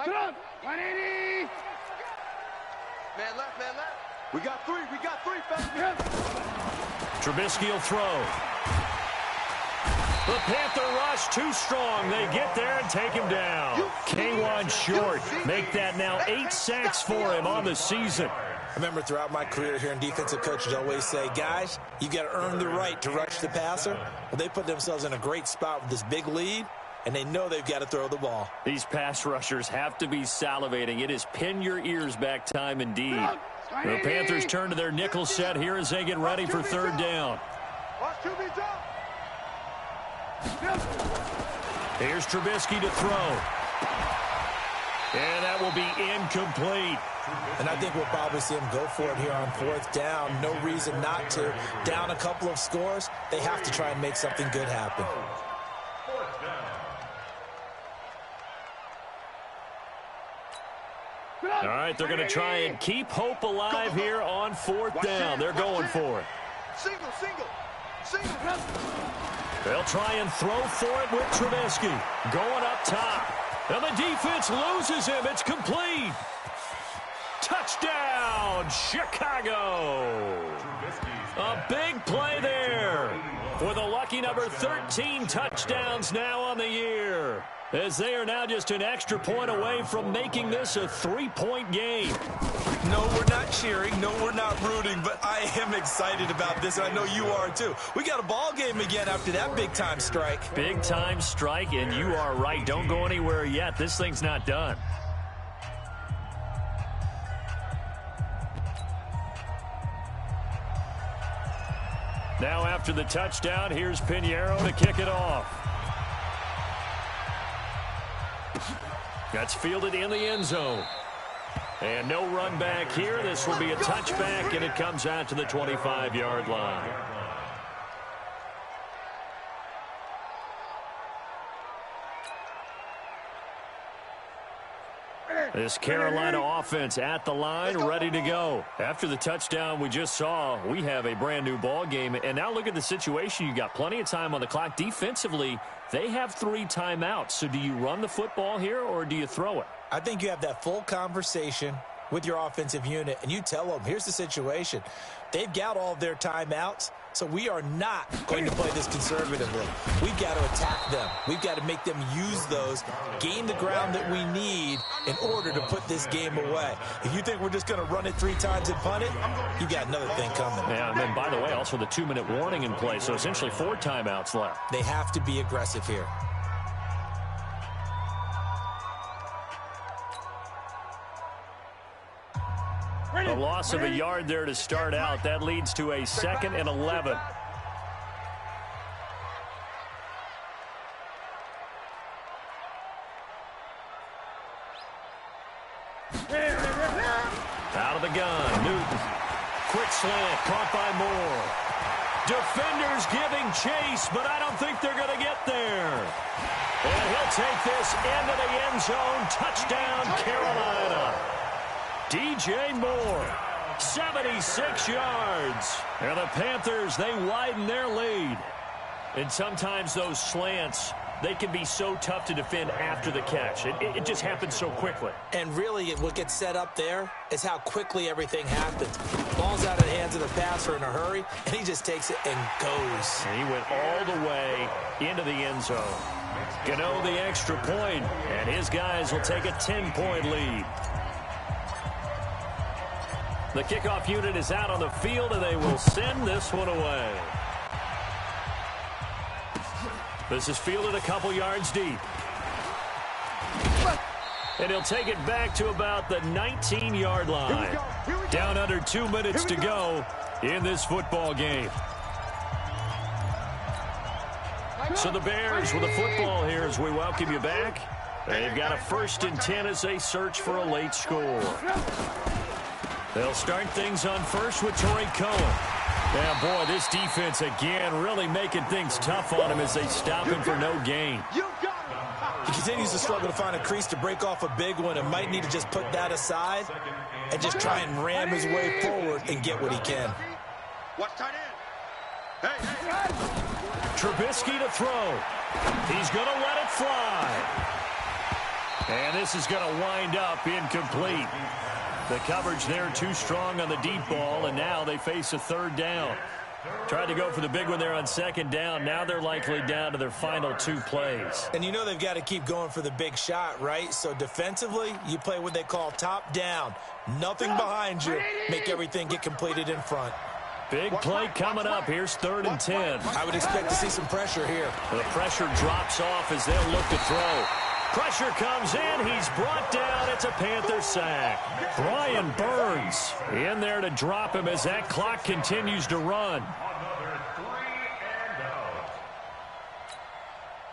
Come on, 180. Man left, man left. We got 3, fast. Trubisky will throw. The Panther rush too strong. They get there and take him down. K1 short. Make that now 8 sacks for him on the season. I remember throughout my career hearing defensive coaches always say, guys, you got to earn the right to rush the passer. Well, they put themselves in a great spot with this big lead, and they know they've got to throw the ball. These pass rushers have to be salivating. It is pin your ears back time indeed. The Panthers turn to their nickel set here as they get ready for 3rd down. Here's Trubisky to throw. And that will be incomplete. And I think we'll probably see him go for it here on 4th down. No reason not to. Down a couple of scores, they have to try and make something good happen. All right, they're going to try and keep hope alive here on 4th down. They're going for it. Single. They'll try and throw for it with Trubisky. Going up top. And the defense loses him. It's complete. Touchdown, Chicago. A big play there. With a lucky number 13 touchdowns now on the year. As they are now just an extra point away from making this a 3-point game. No, we're not cheering. No, we're not rooting. But I am excited about this, and I know you are too. We got a ball game again after that big-time strike. Big-time strike, and you are right. Don't go anywhere yet. This thing's not done. Now after the touchdown, here's Pinheiro to kick it off. That's fielded in the end zone. And no run back here. This will be a touchback, and it comes out to the 25-yard line. This Carolina offense at the line, ready to go. After the touchdown we just saw, we have a brand new ball game. And now look at the situation. You got plenty of time on the clock. Defensively, they have 3 timeouts. So do you run the football here or do you throw it? I think you have that full conversation with your offensive unit, and you tell them, here's the situation. They've got all of their timeouts, so we are not going to play this conservatively. We've got to attack them. We've got to make them use those, gain the ground that we need in order to put this game away. If you think we're just going to run it 3 times and punt it, you got another thing coming. Yeah, and then, by the way, also the 2-minute warning in play, so essentially 4 timeouts left. They have to be aggressive here. loss of a yard there to start out. That leads to a 2nd and 11. Out of the gun, Newton. Quick slant, caught by Moore. Defenders giving chase, but I don't think they're going to get there. And he'll take this into the end zone. Touchdown, Carolina. DJ Moore, 76 yards. And the Panthers, they widen their lead. And sometimes those slants, they can be so tough to defend after the catch. It just happens so quickly. And really, what gets set up there is how quickly everything happens. Ball's out of the hands of the passer in a hurry, and he just takes it and goes. And he went all the way into the end zone. Gano the extra point, and his guys will take a 10-point lead. The kickoff unit is out on the field, and they will send this one away. This is fielded a couple yards deep. And he'll take it back to about the 19-yard line. Down under 2 minutes to go in this football game. So the Bears with the football here as we welcome you back. They've got a 1st and 10 as they search for a late score. They'll start things on first with Torrey Cohen. Yeah, boy, this defense again really making things tough on him as they stop him for no gain. He continues to struggle to find a crease to break off a big one and might need to just put that aside and just try and ram his way forward and get what he can. Watch tight end. Hey. Trubisky to throw. He's going to let it fly. And this is going to wind up incomplete. The coverage there too strong on the deep ball, and now they face a 3rd down. Tried to go for the big one there on 2nd down. Now they're likely down to their final 2 plays. And you know they've got to keep going for the big shot, right? So defensively, you play what they call top down. Nothing behind you. Make everything get completed in front. Big play coming up. Here's 3rd and 10. I would expect to see some pressure here. The pressure drops off as they'll look to throw. Pressure comes in. He's brought down. It's a Panther sack. Brian Burns in there to drop him as that clock continues to run.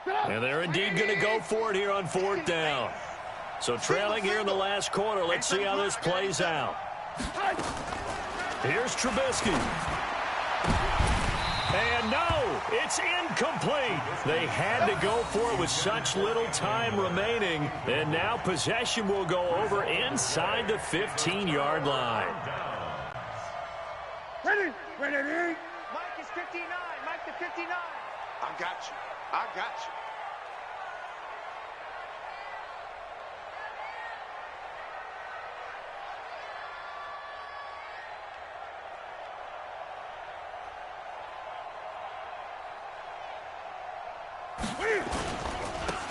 And they're indeed going to go for it here on 4th down. So trailing here in the last quarter. Let's see how this plays out. Here's Trubisky. And no, it's incomplete. They had to go for it with such little time remaining. And now possession will go over inside the 15-yard line. Ready. Mike is 59. Mike to 59. I got you.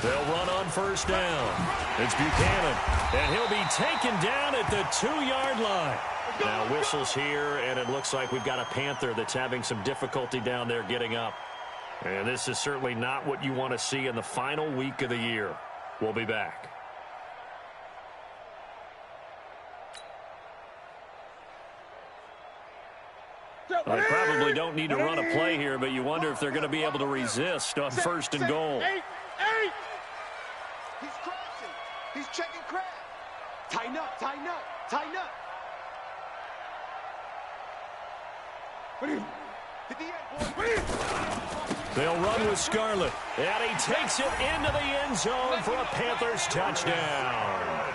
They'll run on 1st down. It's Buchanan, and he'll be taken down at the 2-yard line. Now whistles here, and it looks like we've got a Panther that's having some difficulty down there getting up. And this is certainly not what you want to see in the final week of the year. We'll be back. I probably don't need to run a play here, but you wonder if they're going to be able to resist on 1st and goal. He's crossing. He's checking crab. Tighten up. Hit the end, boy. They'll run with Scarlett, and he takes it into the end zone for a Panthers touchdown.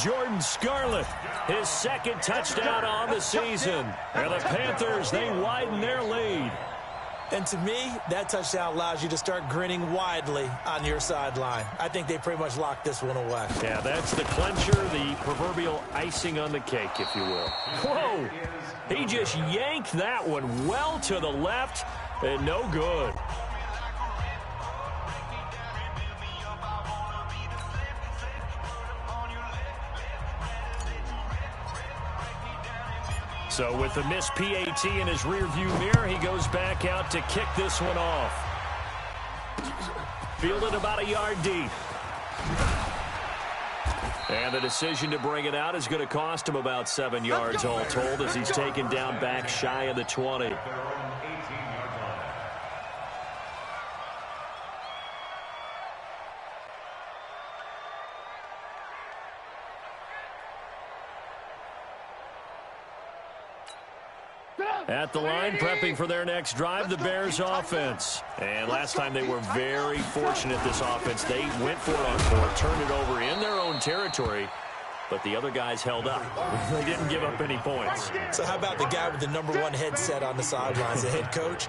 Jordan Scarlett, his 2nd touchdown on the season. And the Panthers, they widen their lead. And to me, that touchdown allows you to start grinning widely on your sideline. I think they pretty much locked this one away. Yeah, that's the clincher, the proverbial icing on the cake, if you will. Whoa! He just yanked that one well to the left, and no good. So with the missed PAT in his rearview mirror, he goes back out to kick this one off. Fielded about a yard deep. And the decision to bring it out is going to cost him about 7 yards all told as he's taken down back shy of the 20. At the line, prepping for their next drive, the Bears offense. And last time they were very fortunate, this offense. They went for it on fourth, turned it over in their own territory, but the other guys held up. They didn't give up any points. So how about the guy with the #1 headset on the sidelines, the head coach?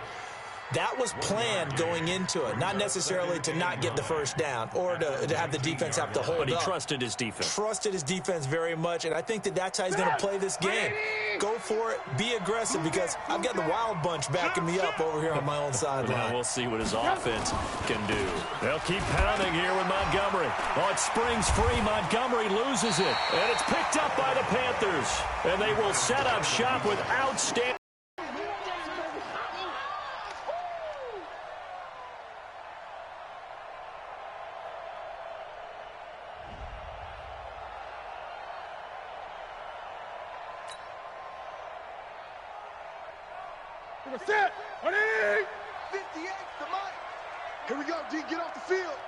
That was planned going into it, not necessarily to not get the first down or to have the defense have to hold up. But he trusted his defense. Trusted his defense very much, and I think that's how he's going to play this game. Go for it. Be aggressive, because I've got the wild bunch backing me up over here on my own sideline. Now we'll see what his offense can do. They'll keep pounding here with Montgomery. Oh, it springs free. Montgomery loses it, and it's picked up by the Panthers. And they will set up shop with outstanding. Set. 58 to Mike. Here we go, D. Get off the field.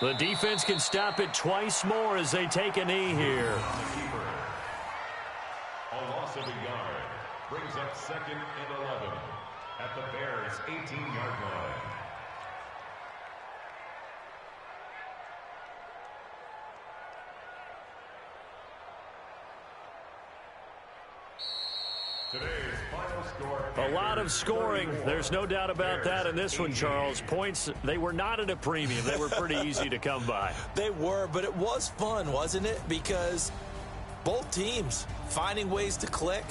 The defense can stop it twice more as they take a knee here. A loss of a yard brings up 2nd and 11 at the Bears' 18-yard line. Today's final score. A lot of scoring. There's no doubt about that in this one, Charles. Points, they were not at a premium. They were pretty easy to come by. They were, but it was fun, wasn't it? Because both teams finding ways to click.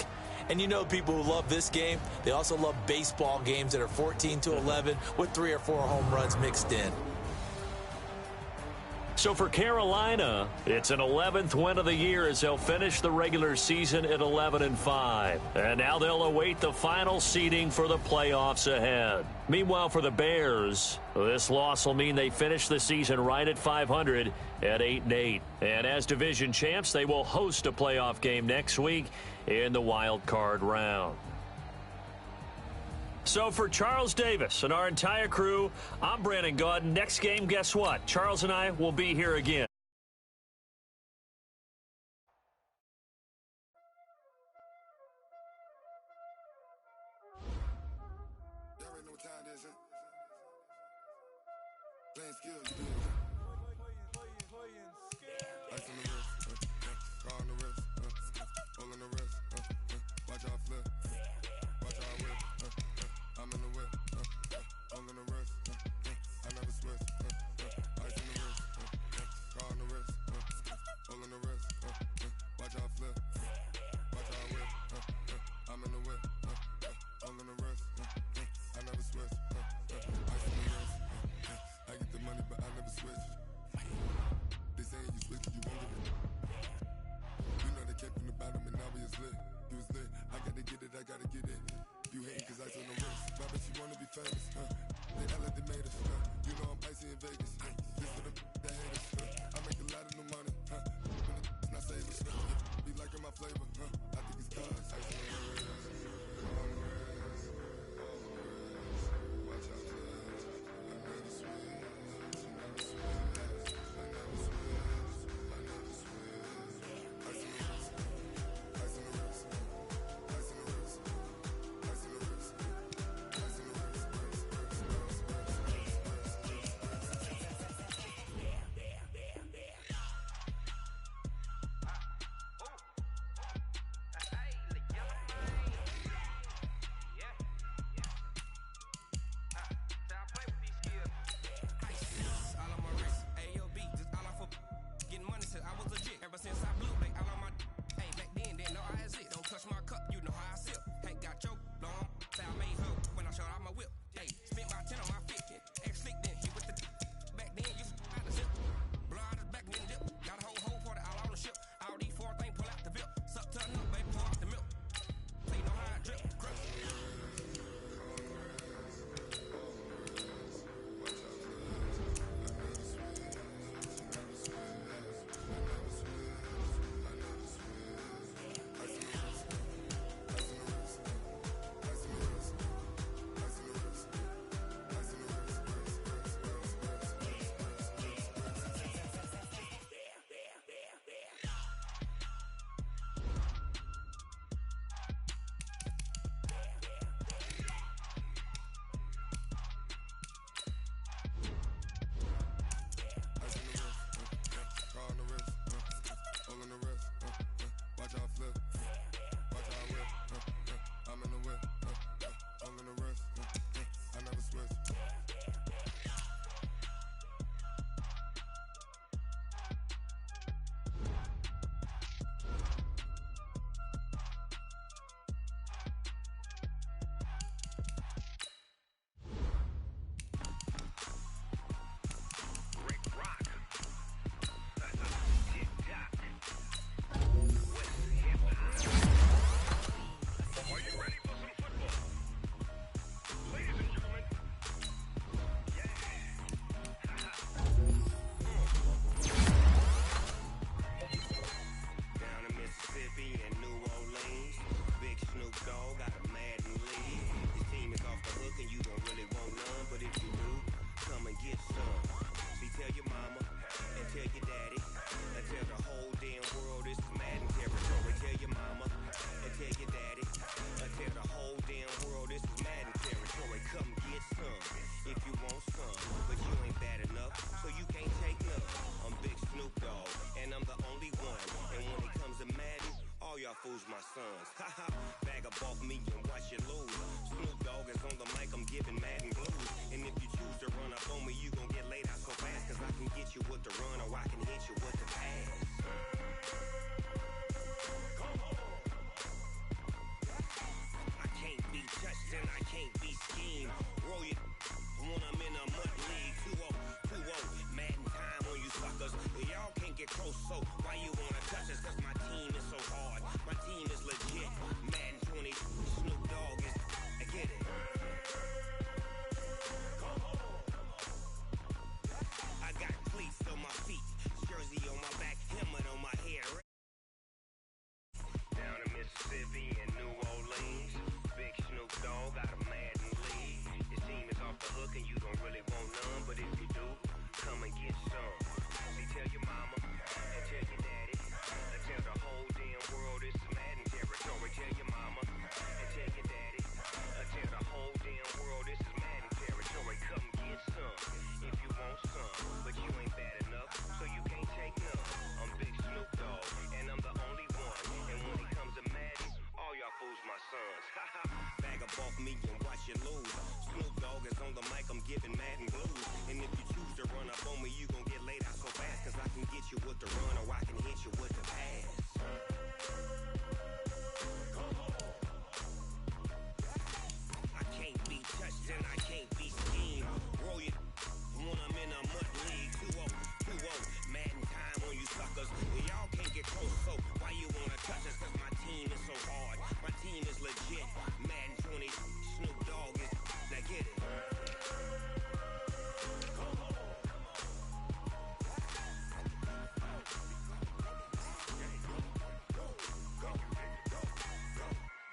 And you know, people who love this game, they also love baseball games that are 14-11 with 3 or 4 home runs mixed in. So for Carolina, it's an 11th win of the year as they'll finish the regular season at 11-5. And now they'll await the final seeding for the playoffs ahead. Meanwhile, for the Bears, this loss will mean they finish the season right at 500 at 8-8. And as division champs, they will host a playoff game next week in the wild card round. So for Charles Davis and our entire crew, I'm Brandon Gaudin. Next game, guess what? Charles and I will be here again. Bag up off me and watch you lose. Snoop Dogg is on the mic, I'm giving Madden blues. And if you choose to run up on me, you gon' get laid out so fast. Cause I can get you with the run or I can hit you with the pass. I can't be touched and I can't be schemed. Roll you when I'm in a mud league. 2-0, Madden time on you suckers. Y'all can't get close, so why you wanna touch us? Cause my team is so hard. My team is legit. Madden 20, Snoop Dogg is, I get it. I got cleats on my feet, jersey on my back, helmet on my head. Down in Mississippi and New Orleans, big Snoop Dogg got a Madden league. His team is off the hook and you don't really want none, but if you do, come and get some. See, tell your mama and tell your daddy, and tell the whole damn world it's Madden territory. Tell your mama and tell your daddy, and tell the whole damn world this is Madden territory. Come get some if you want some, but you ain't bad enough, so you can't take none. I'm Big Snoop Dogg, and I'm the only one. And when it comes to Madden, all y'all fools my sons. Bag up off me and watch you lose. Snoop Dogg is on the mic, I'm giving Madden blues. And if you choose to run up on me, you gon' get laid out so fast. Cause I can get you with the run or I can hit you with the pass. I can't be touched and I can't be schemed. Roll you when I'm in a mud league. 2-0, Madden time on you suckers. Y'all can't get close, so why you wanna touch us? Cause my team is so hard. My team is legit. Madden 20, Snoop Dogg is, now get it.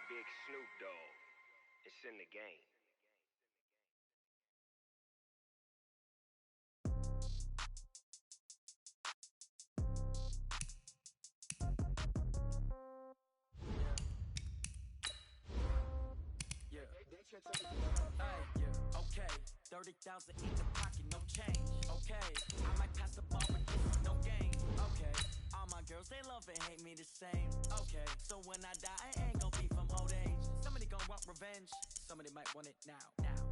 Big Snoop Dogg, it's in the game. Okay, 30,000 in the pocket, no change. Okay, I might pass the ball, but this is no game. Okay, all my girls, they love and hate me the same. Okay, so when I die, I ain't gon' be from old age. Somebody gon' want revenge, somebody might want it now.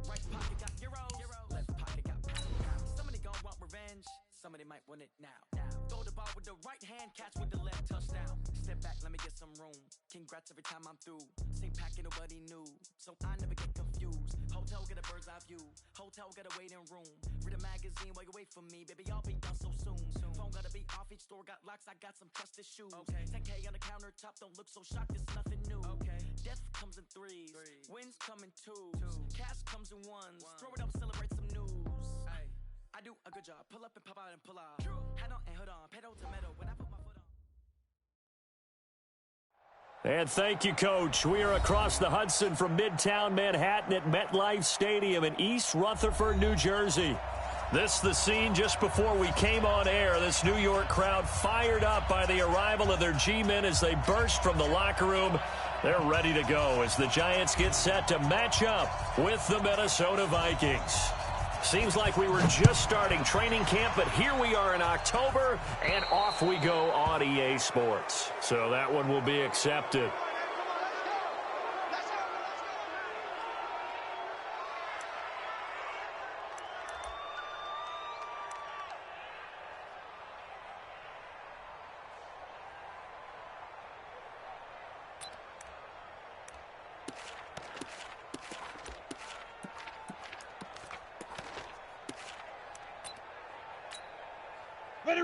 Right pocket got euros, left pocket got pounds. Somebody gon' want revenge, somebody might want it now. Throw the ball with the right hand, catch with the left, touchdown. Step back, let me get some room. Congrats every time I'm through. Same packet, nobody knew, so I never get confused. Hotel get a bird's eye view, hotel got a waiting room. Read a magazine while you wait for me, baby, I'll be done so soon. Phone gotta be off, each store got locks, I got some trusted shoes. 10K on the countertop, don't look so shocked, it's nothing new. Death comes in threes, wins come in twos, cash comes in ones. Throw it up, celebrate some news. I do a good job, pull up and pop out and pull out. Head on and hood on, pedal to metal when I put my foot on. And thank you, Coach. We are across the Hudson from Midtown Manhattan at MetLife Stadium in East Rutherford, New Jersey. This the scene just before we came on air. This New York crowd fired up by the arrival of their G-men as they burst from the locker room. They're ready to go as the Giants get set to match up with the Minnesota Vikings. Seems like we were just starting training camp, but here we are in October, and off we go on EA Sports. So that one will be accepted.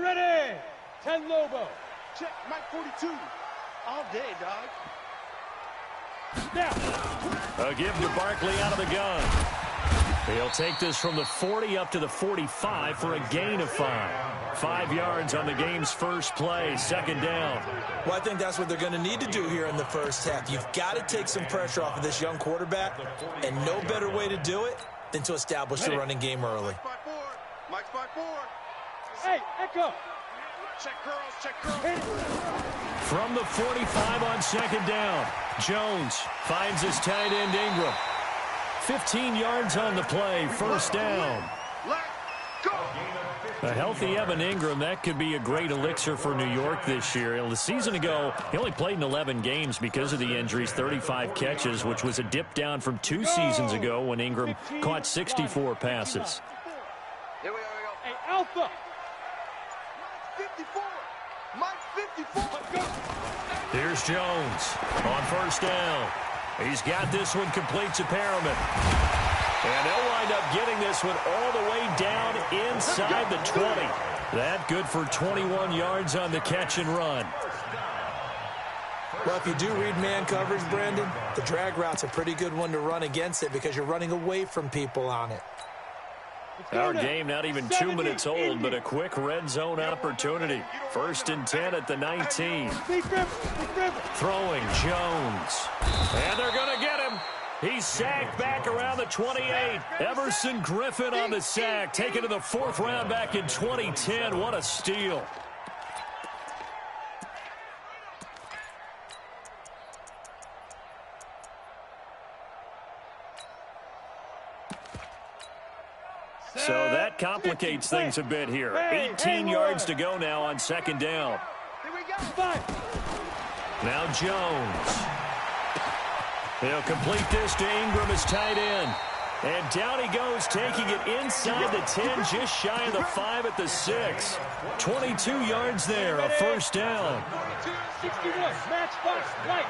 Ready! 10 Lobo. Check, Mike 42. All day, dog. Now. A give to Barkley out of the gun. He'll take this from the 40 up to the 45 for a gain of 5. 5 yards on the game's first play, second down. Well, I think that's what they're going to need to do here in the first half. You've got to take some pressure off of this young quarterback, and no better way to do it than to establish the running game early. Mike's by 4. Hey, Echo. Check curls. From the 45 on second down, Jones finds his tight end Ingram. 15 yards on the play, first down. Let's go. A healthy Evan Ingram, that could be a great elixir for New York this year. The season ago, he only played in 11 games because of the injuries, 35 catches, which was a dip down from 2 seasons ago when Ingram caught 64 passes. Here we go. Hey, Alpha. 54. Mike 54. Here's Jones on first down. He's got this one complete to Perriman. And they'll wind up getting this one all the way down inside the 20. That good for 21 yards on the catch and run. Well, if you do read man coverage, Brandon, the drag route's a pretty good one to run against it because you're running away from people on it. Our game not even 2 minutes old, but a quick red zone opportunity. 1st and 10 at the 19. Throwing Jones. And they're going to get him. He's sacked back around the 28. Everson Griffin on the sack, taken to the 4th round back in 2010. What a steal. So that complicates things a bit here. 18 yards to go now on 2nd down. Here we go. Now Jones. He'll complete this to Ingram as tight end. And down he goes, taking it inside the 10, just shy of the 5 at the 6. 22 yards there, a 1st down. 61, matchbox, light.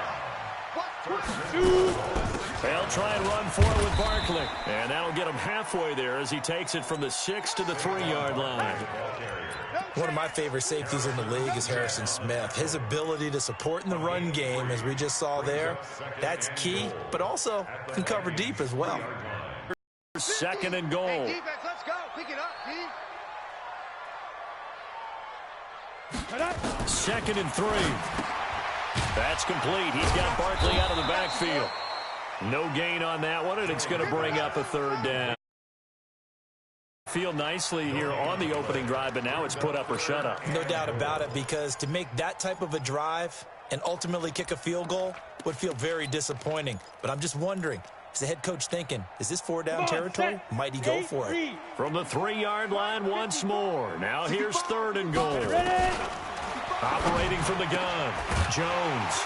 They'll try and run for it with Barkley. And that'll get him halfway there as he takes it from the 6 to the 3-yard line. One of my favorite safeties in the league is Harrison Smith. His ability to support in the run game, as we just saw there, that's key, but also can cover deep as well. 2nd and goal. Hey, defense, let's go. Pick it up, D. 2nd and 3. That's complete. He's got Barkley out of the backfield. No gain on that one, and it's going to bring up a 3rd down. Feel nicely here on the opening drive, but now it's put up or shut up. No doubt about it, because to make that type of a drive and ultimately kick a field goal would feel very disappointing. But I'm just wondering, is the head coach thinking, is this 4-down territory? Might he go for it? From the 3-yard line once more. Now here's 3rd and goal. Operating from the gun, Jones.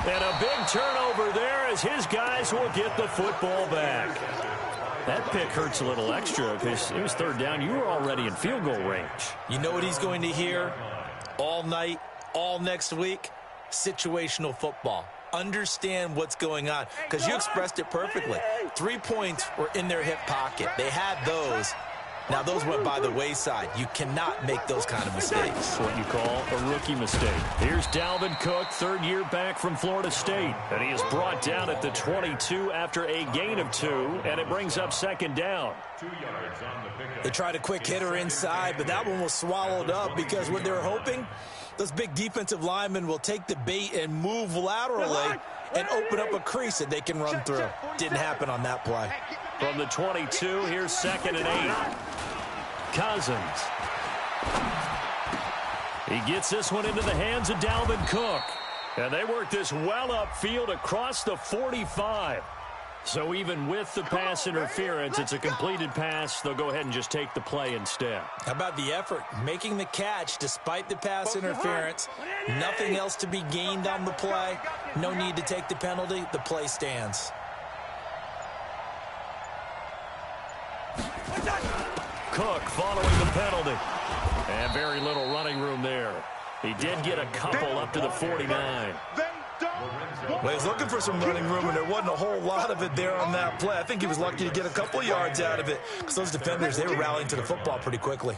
And a big turnover there as his guys will get the football back. That pick hurts a little extra because it was 3rd down. You were already in field goal range. You know what he's going to hear all night, all next week? Situational football. Understand what's going on, because you expressed it perfectly. 3 points were in their hip pocket. They had those. Now, those went by the wayside. You cannot make those kind of mistakes. What you call a rookie mistake. Here's Dalvin Cook, 3rd year back from Florida State. And he is brought down at the 22 after a gain of 2, and it brings up 2nd down. 2 yards on the pickup. They tried a quick hitter inside, but that one was swallowed up because what they were hoping, those big defensive linemen will take the bait and move laterally and open up a crease that they can run through. Didn't happen on that play. From the 22, here's 2nd and 8. Cousins. He gets this one into the hands of Dalvin Cook. And they work this well upfield across the 45. So even with the pass interference, it's a completed pass. They'll go ahead and just take the play instead. How about the effort? Making the catch despite the pass interference. Nothing else to be gained on the play. No need to take the penalty. The play stands. Cook following the penalty. And very little running room there. He did get a couple up to the 49. Well, he was looking for some running room, and there wasn't a whole lot of it there on that play. I think he was lucky to get a couple yards out of it because those defenders, they were rallying to the football pretty quickly.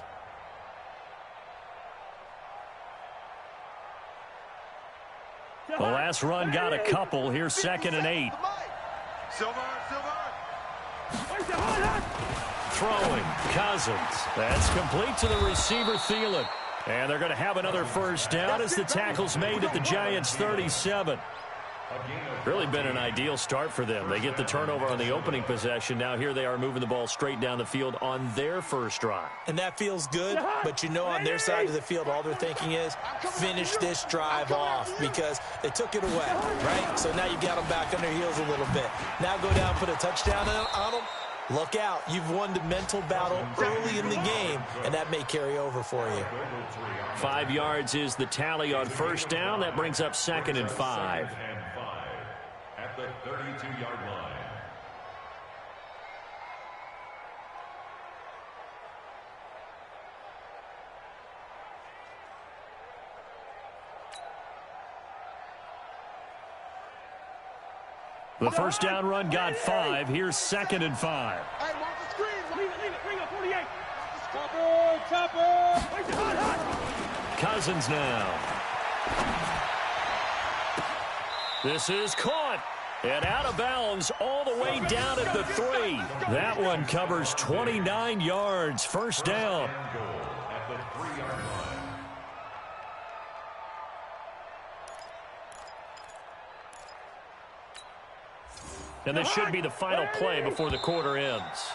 The last run got a couple. Here's 2nd and 8. Silver. Throwing, Cousins. That's complete to the receiver, Thielen. And they're going to have another 1st down as the tackle's made at the Giants' 37. Really been an ideal start for them. They get the turnover on the opening possession. Now here they are moving the ball straight down the field on their 1st drive. And that feels good, but you know on their side of the field, all they're thinking is finish this drive off because they took it away, right? So now you got them back on their heels a little bit. Now go down, put a touchdown on them. Look out. You've won the mental battle early in the game, and that may carry over for you. 5 yards is the tally on first down. That brings up 2nd and 5. At the 32-yard line. The first down run got 5. Here's 2nd and 5. Hey, watch the screen. Leave it. Bring up 48. Chopper. Cousins now. This is caught. And out of bounds all the way down at the 3. That one covers 29 yards. First down. At the 3-yard line. And this should be the final play before the quarter ends.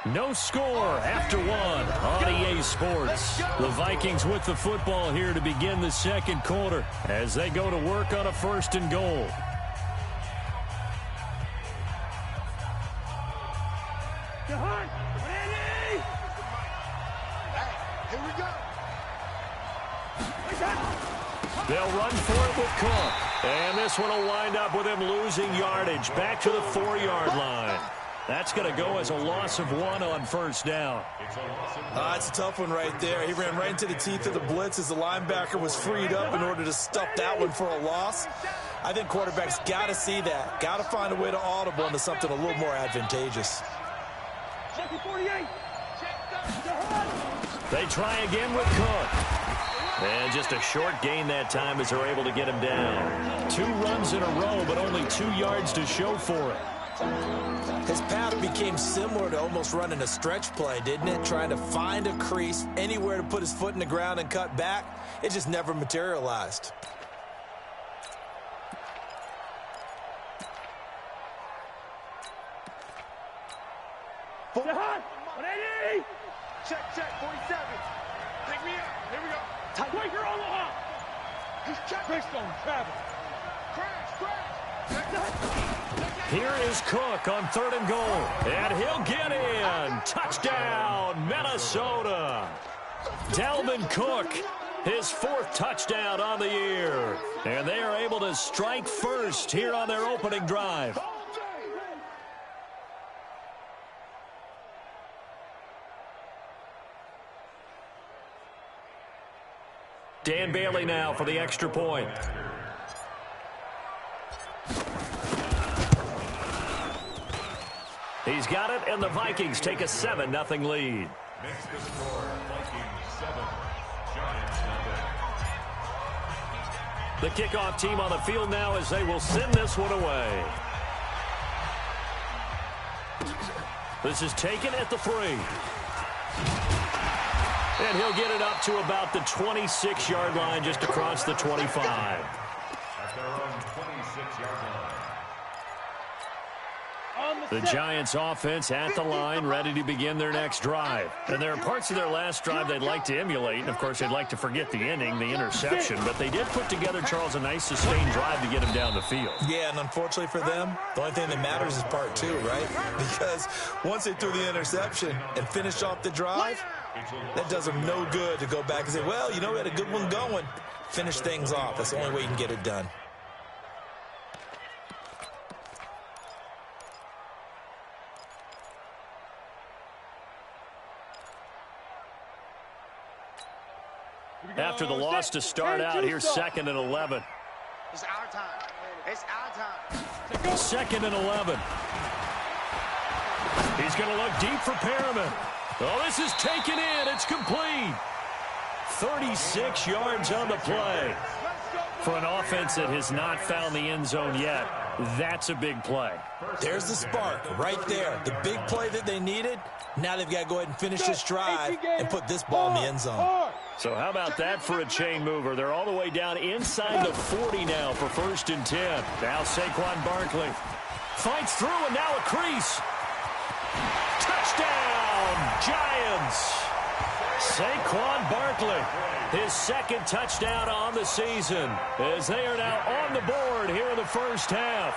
No score after 1 on EA Sports. The Vikings with the football here to begin the second quarter as they go to work on a 1st and goal. Here we go. They'll run for it with Cook. And this one will wind up with him losing yardage back to the 4-yard line. That's going to go as a loss of 1 on first down. It's a tough one right there. He ran right into the teeth of the blitz as the linebacker was freed up in order to stuff that one for a loss. I think quarterbacks got to see that. Got to find a way to audible into something a little more advantageous. They try again with Cook. And just a short gain that time as they're able to get him down. 2 runs in a row, but only 2 yards to show for it. His path became similar to almost running a stretch play, didn't it? Trying to find a crease, anywhere to put his foot in the ground and cut back. It just never materialized. Check, 47. Pick me up. Here we go. Quaker Omaha. He's checking. Bridgestone travel. Crash. Here is Cook on 3rd and goal. And he'll get in. Touchdown, Minnesota. Dalvin Cook, his 4th touchdown on the year. And they are able to strike first here on their opening drive. Dan Bailey now for the extra point. He's got it, and the Vikings take a 7-0 lead. Makes the score Vikings 7, Giants 0. The kickoff team on the field now as they will send this one away. This is taken at the 3. And he'll get it up to about the 26-yard line, just across the 25. At their own 26-yard line. The Giants offense at the line, ready to begin their next drive. And there are parts of their last drive they'd like to emulate. And, of course, they'd like to forget the inning, the interception. But they did put together, Charles, a nice sustained drive to get him down the field. Yeah, and unfortunately for them, the only thing that matters is part 2, right? Because once they threw the interception and finished off the drive, that does them no good to go back and say, well, you know, we had a good one going. Finish things off. That's the only way you can get it done. After the loss to start out, here's 2nd and 11. It's our time. It's our time. 2nd and 11. He's going to look deep for Perriman. Oh, this is taken in. It's complete. 36 yards on the play. For an offense that has not found the end zone yet, that's a big play. There's the spark right there. The big play that they needed. Now they've got to go ahead and finish this drive and put this ball in the end zone. So how about that for a chain mover? They're all the way down inside the 40 now for 1st and 10. Now Saquon Barkley fights through, and now a crease. Touchdown, Giants. Saquon Barkley, his 2nd touchdown on the season, as they are now on the board here in the first half.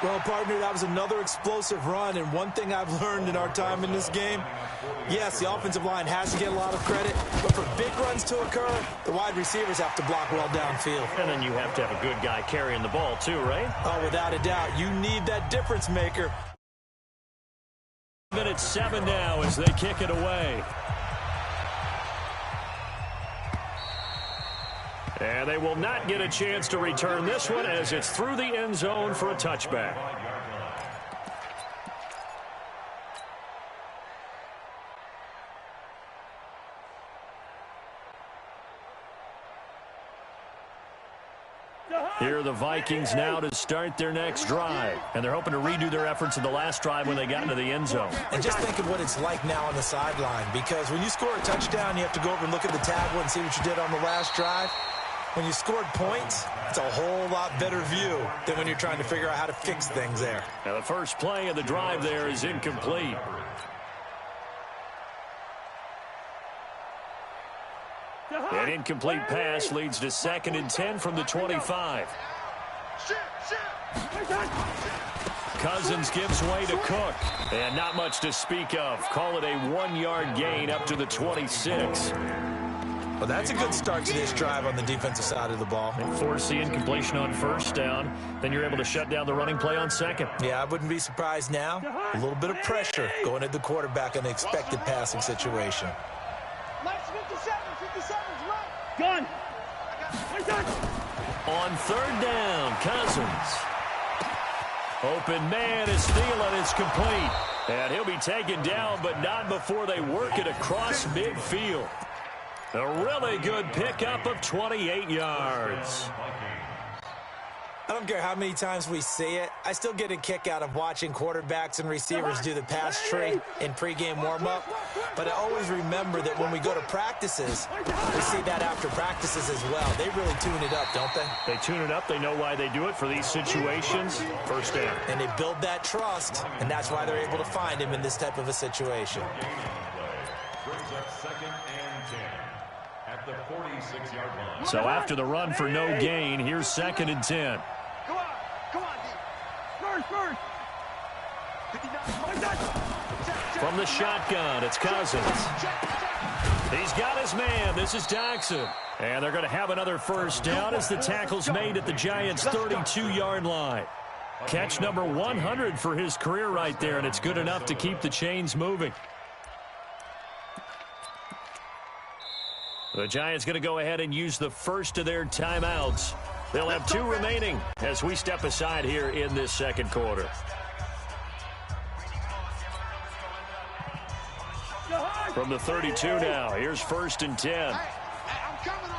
Well, partner, that was another explosive run, and one thing I've learned in our time in this game, yes, the offensive line has to get a lot of credit, but for big runs to occur, the wide receivers have to block well downfield. And then you have to have a good guy carrying the ball too, right? Oh, without a doubt. You need that difference maker. Minute 7 now as they kick it away. And they will not get a chance to return this one as it's through the end zone for a touchback. Here are the Vikings now to start their next drive. And they're hoping to redo their efforts in the last drive when they got into the end zone. And just think of what it's like now on the sideline, because when you score a touchdown, you have to go over and look at the tablet and see what you did on the last drive. When you scored points, it's a whole lot better view than when you're trying to figure out how to fix things there. Now the first play of the drive there is incomplete. An incomplete pass leads to 2nd and 10 from the 25. Cousins gives way to Cook. And not much to speak of. Call it a 1-yard gain up to the 26. Well, that's a good start to this drive on the defensive side of the ball. And force the incompletion on first down. Then you're able to shut down the running play on second. Yeah, I wouldn't be surprised now. A little bit of pressure going at the quarterback in the expected passing situation. Gun. On 3rd down, Cousins. Open man is Thielen. It's complete. And he'll be taken down, but not before they work it across midfield. A really good pickup of 28 yards. I don't care how many times we see it. I still get a kick out of watching quarterbacks and receivers do the pass tree in pregame warm-up. But I always remember that when we go to practices, we see that after practices as well. They really tune it up, don't they? They tune it up. They know why they do it for these situations. First down. And they build that trust, and that's why they're able to find him in this type of a situation. Brings up 2nd and 10 at the 46-yard line. So after the run for no gain, here's 2nd and 10. Come on, First. From the shotgun, it's Cousins. He's got his man. This is Jackson. And they're going to have another first down as the tackle's made at the Giants' 32-yard line. Catch number 100 for his career right there, and it's good enough to keep the chains moving. The Giants going to go ahead and use the first of their timeouts. They'll have 2 remaining as we step aside here in this second quarter. From the 32 now, here's 1st and 10. I'm coming.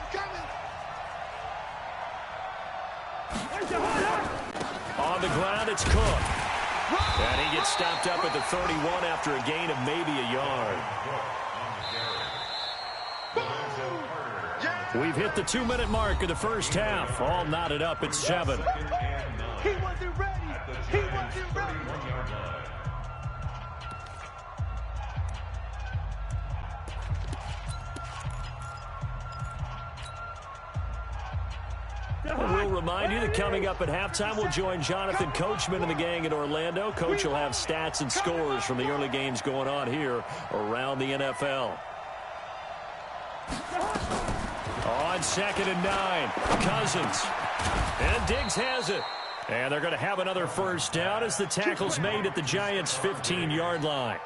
On the ground, it's Cook. And he gets stopped up at the 31 after a gain of maybe a yard. We've hit the 2-minute mark of the first half. All knotted up at 7. He wasn't ready. We'll remind you that coming up at halftime, we'll join Jonathan Coachman and the gang in Orlando. Coach will have stats and scores from the early games going on here around the NFL. On 2nd and 9, Cousins. And Diggs has it. And they're going to have another first down as the tackle's made at the Giants' 15-yard line.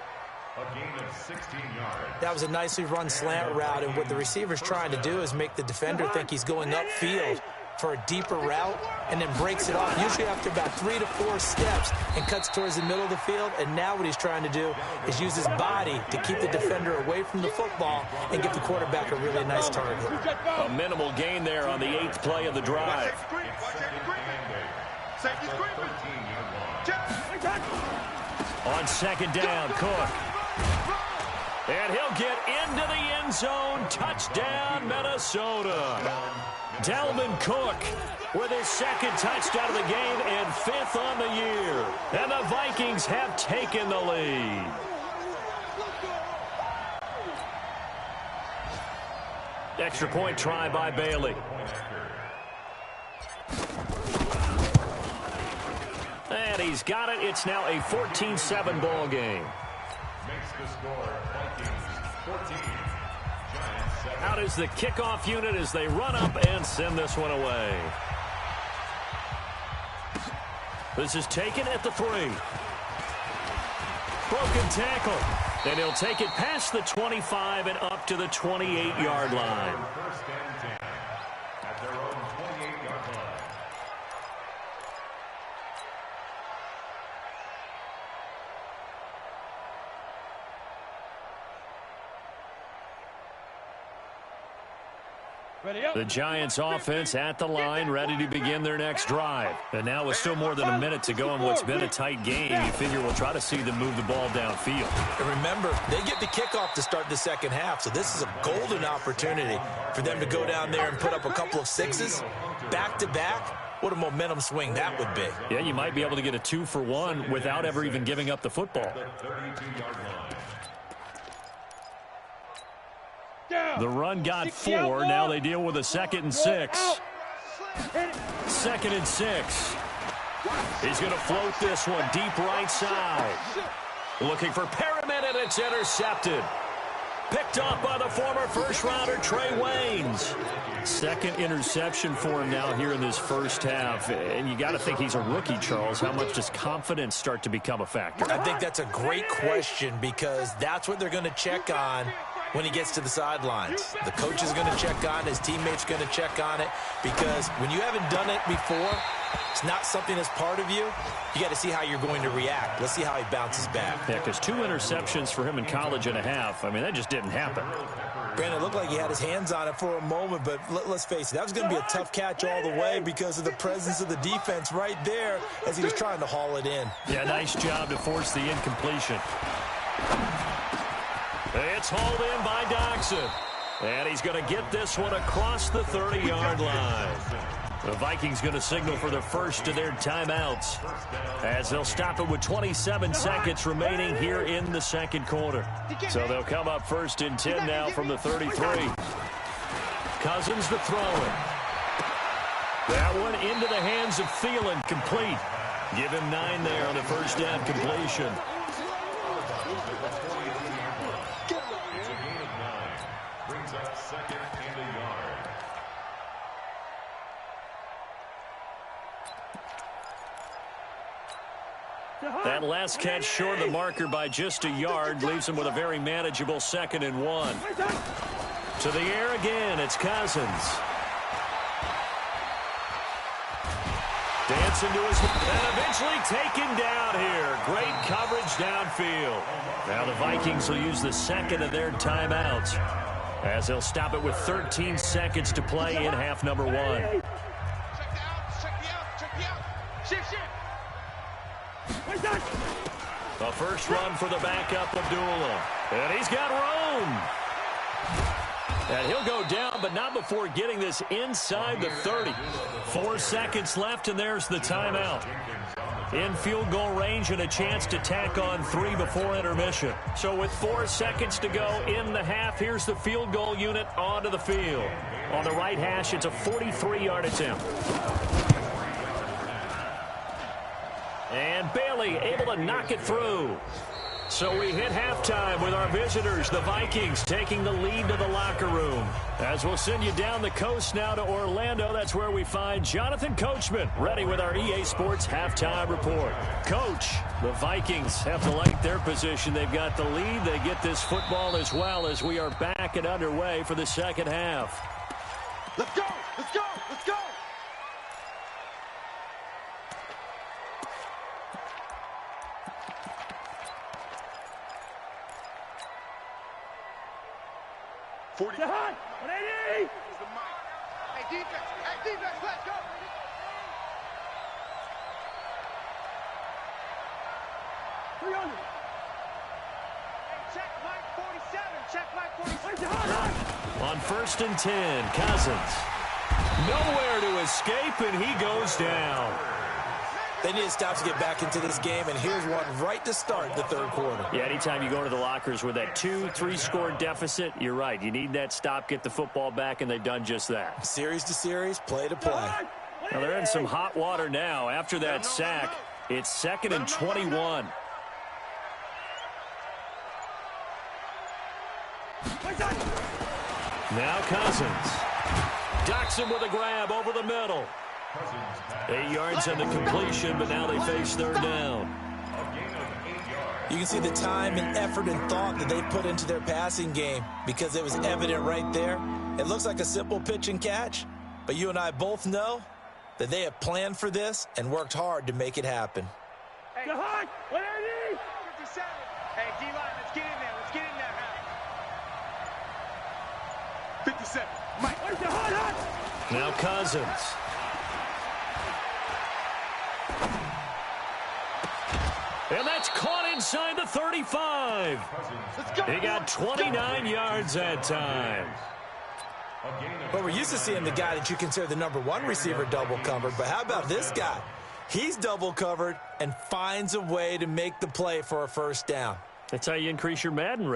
A gain of 16 yards. That was a nicely run slant route, and what the receiver's trying to do is make the defender think he's going upfield for a deeper route and then breaks it off, usually after about 3 to 4 steps, and cuts towards the middle of the field. And now what he's trying to do is use his body to keep the defender away from the football and give the quarterback a really nice target. A minimal gain there on the 8th play of the drive. On 2nd down, Cook. And he'll get into the end zone. Touchdown, Minnesota. Dalvin Cook with his 2nd touchdown of the game and 5th on the year. And the Vikings have taken the lead. Extra point try by Bailey. And he's got it. It's now a 14-7 ball game. Makes the score Vikings 14. Giants 7. Out is the kickoff unit as they run up and send this one away. This is taken at the 3. Broken tackle. And he'll take it past the 25 and up to the 28-yard line. First and 10 at their own 28-yard line. The Giants offense at the line, ready to begin their next drive. And now with still more than a minute to go in what's been a tight game, you figure we'll try to see them move the ball downfield. And remember, they get the kickoff to start the second half, so this is a golden opportunity for them to go down there and put up a couple of sixes back-to-back. What a momentum swing that would be. Yeah, you might be able to get a 2-for-1 without ever even giving up the football. The run got 4. Now they deal with a 2nd and 6. 2nd and 6. He's going to float this one deep right side. Looking for Perriman, and it's intercepted. Picked off by the former first-rounder Trey Waynes. 2nd interception for him now here in this first half. And you got to think he's a rookie, Charles. How much does confidence start to become a factor? I think that's a great question because that's what they're going to check on when he gets to the sidelines. The coach is going to check on it. His teammates going to check on it because when you haven't done it before, it's not something that's part of you. You got to see how you're going to react. Let's see how he bounces back. Yeah, because 2 interceptions for him in college and a half. I mean, that just didn't happen. Brandon, it looked like he had his hands on it for a moment, but let's face it, that was going to be a tough catch all the way because of the presence of the defense right there as he was trying to haul it in. Yeah, nice job to force the incompletion. It's hauled in by Doxson. And he's going to get this one across the 30-yard line. The Vikings going to signal for the first of their timeouts as they'll stop it with 27 seconds remaining here in the second quarter. So they'll come up 1st and 10 now from the 33. Cousins to throw it. That one into the hands of Thielen, complete. Give him 9 there on the first down completion. It's a gain of 9. Brings up 2nd and a yard. That last catch short of the marker by just a yard leaves him with a very manageable 2nd and 1. To the air again, it's Cousins. Dancing to his and eventually taken down here. Great coverage downfield. Now the Vikings will use the 2nd of their timeouts as they'll stop it with 13 seconds to play in half number 1. Check the out. Shift. The first run for the backup Abdullah. And he's got room. And he'll go down, but not before getting this inside the 30. 4 seconds left, and there's the timeout. In field goal range and a chance to tack on 3 before intermission. So with 4 seconds to go in the half, here's the field goal unit onto the field. On the right hash, it's a 43-yard attempt. And Bailey able to knock it through. So we hit halftime with our visitors, the Vikings, taking the lead to the locker room. As we'll send you down the coast now to Orlando, that's where we find Jonathan Coachman, ready with our EA Sports halftime report. Coach, the Vikings have to like their position. They've got the lead. They get this football as well as we are back and underway for the second half. Let's go. 40. 180. Here's the mic. Hey, defense, let's go. Check Mike 47. On 1st and 10, Cousins. Nowhere to escape, and he goes down. They need to stop to get back into this game, and here's one right to start the third quarter. Yeah, anytime you go into the lockers with that 2-3 score deficit, you're right. You need that stop, get the football back, and they've done just that. Series to series, play to play. Now they're in some hot water now after that sack. It's 2nd and 21. Now Cousins. Docks him with a grab over the middle. 8 yards on the completion, but now they face 3rd down. You can see the time and effort and thought that they put into their passing game because it was evident right there. It looks like a simple pitch and catch, but you and I both know that they have planned for this and worked hard to make it happen. Hey, what I need? 57. Hey, D-line, let's get in there. Let's get in there, man. 57. Mike. Where's the hot? Now Cousins. And that's caught inside the 35. Let's go. He got 29 yards that time. But we're used to seeing the guy that you consider the #1 receiver double covered. But how about this guy? He's double covered and finds a way to make the play for a 1st down. That's how you increase your Madden rate.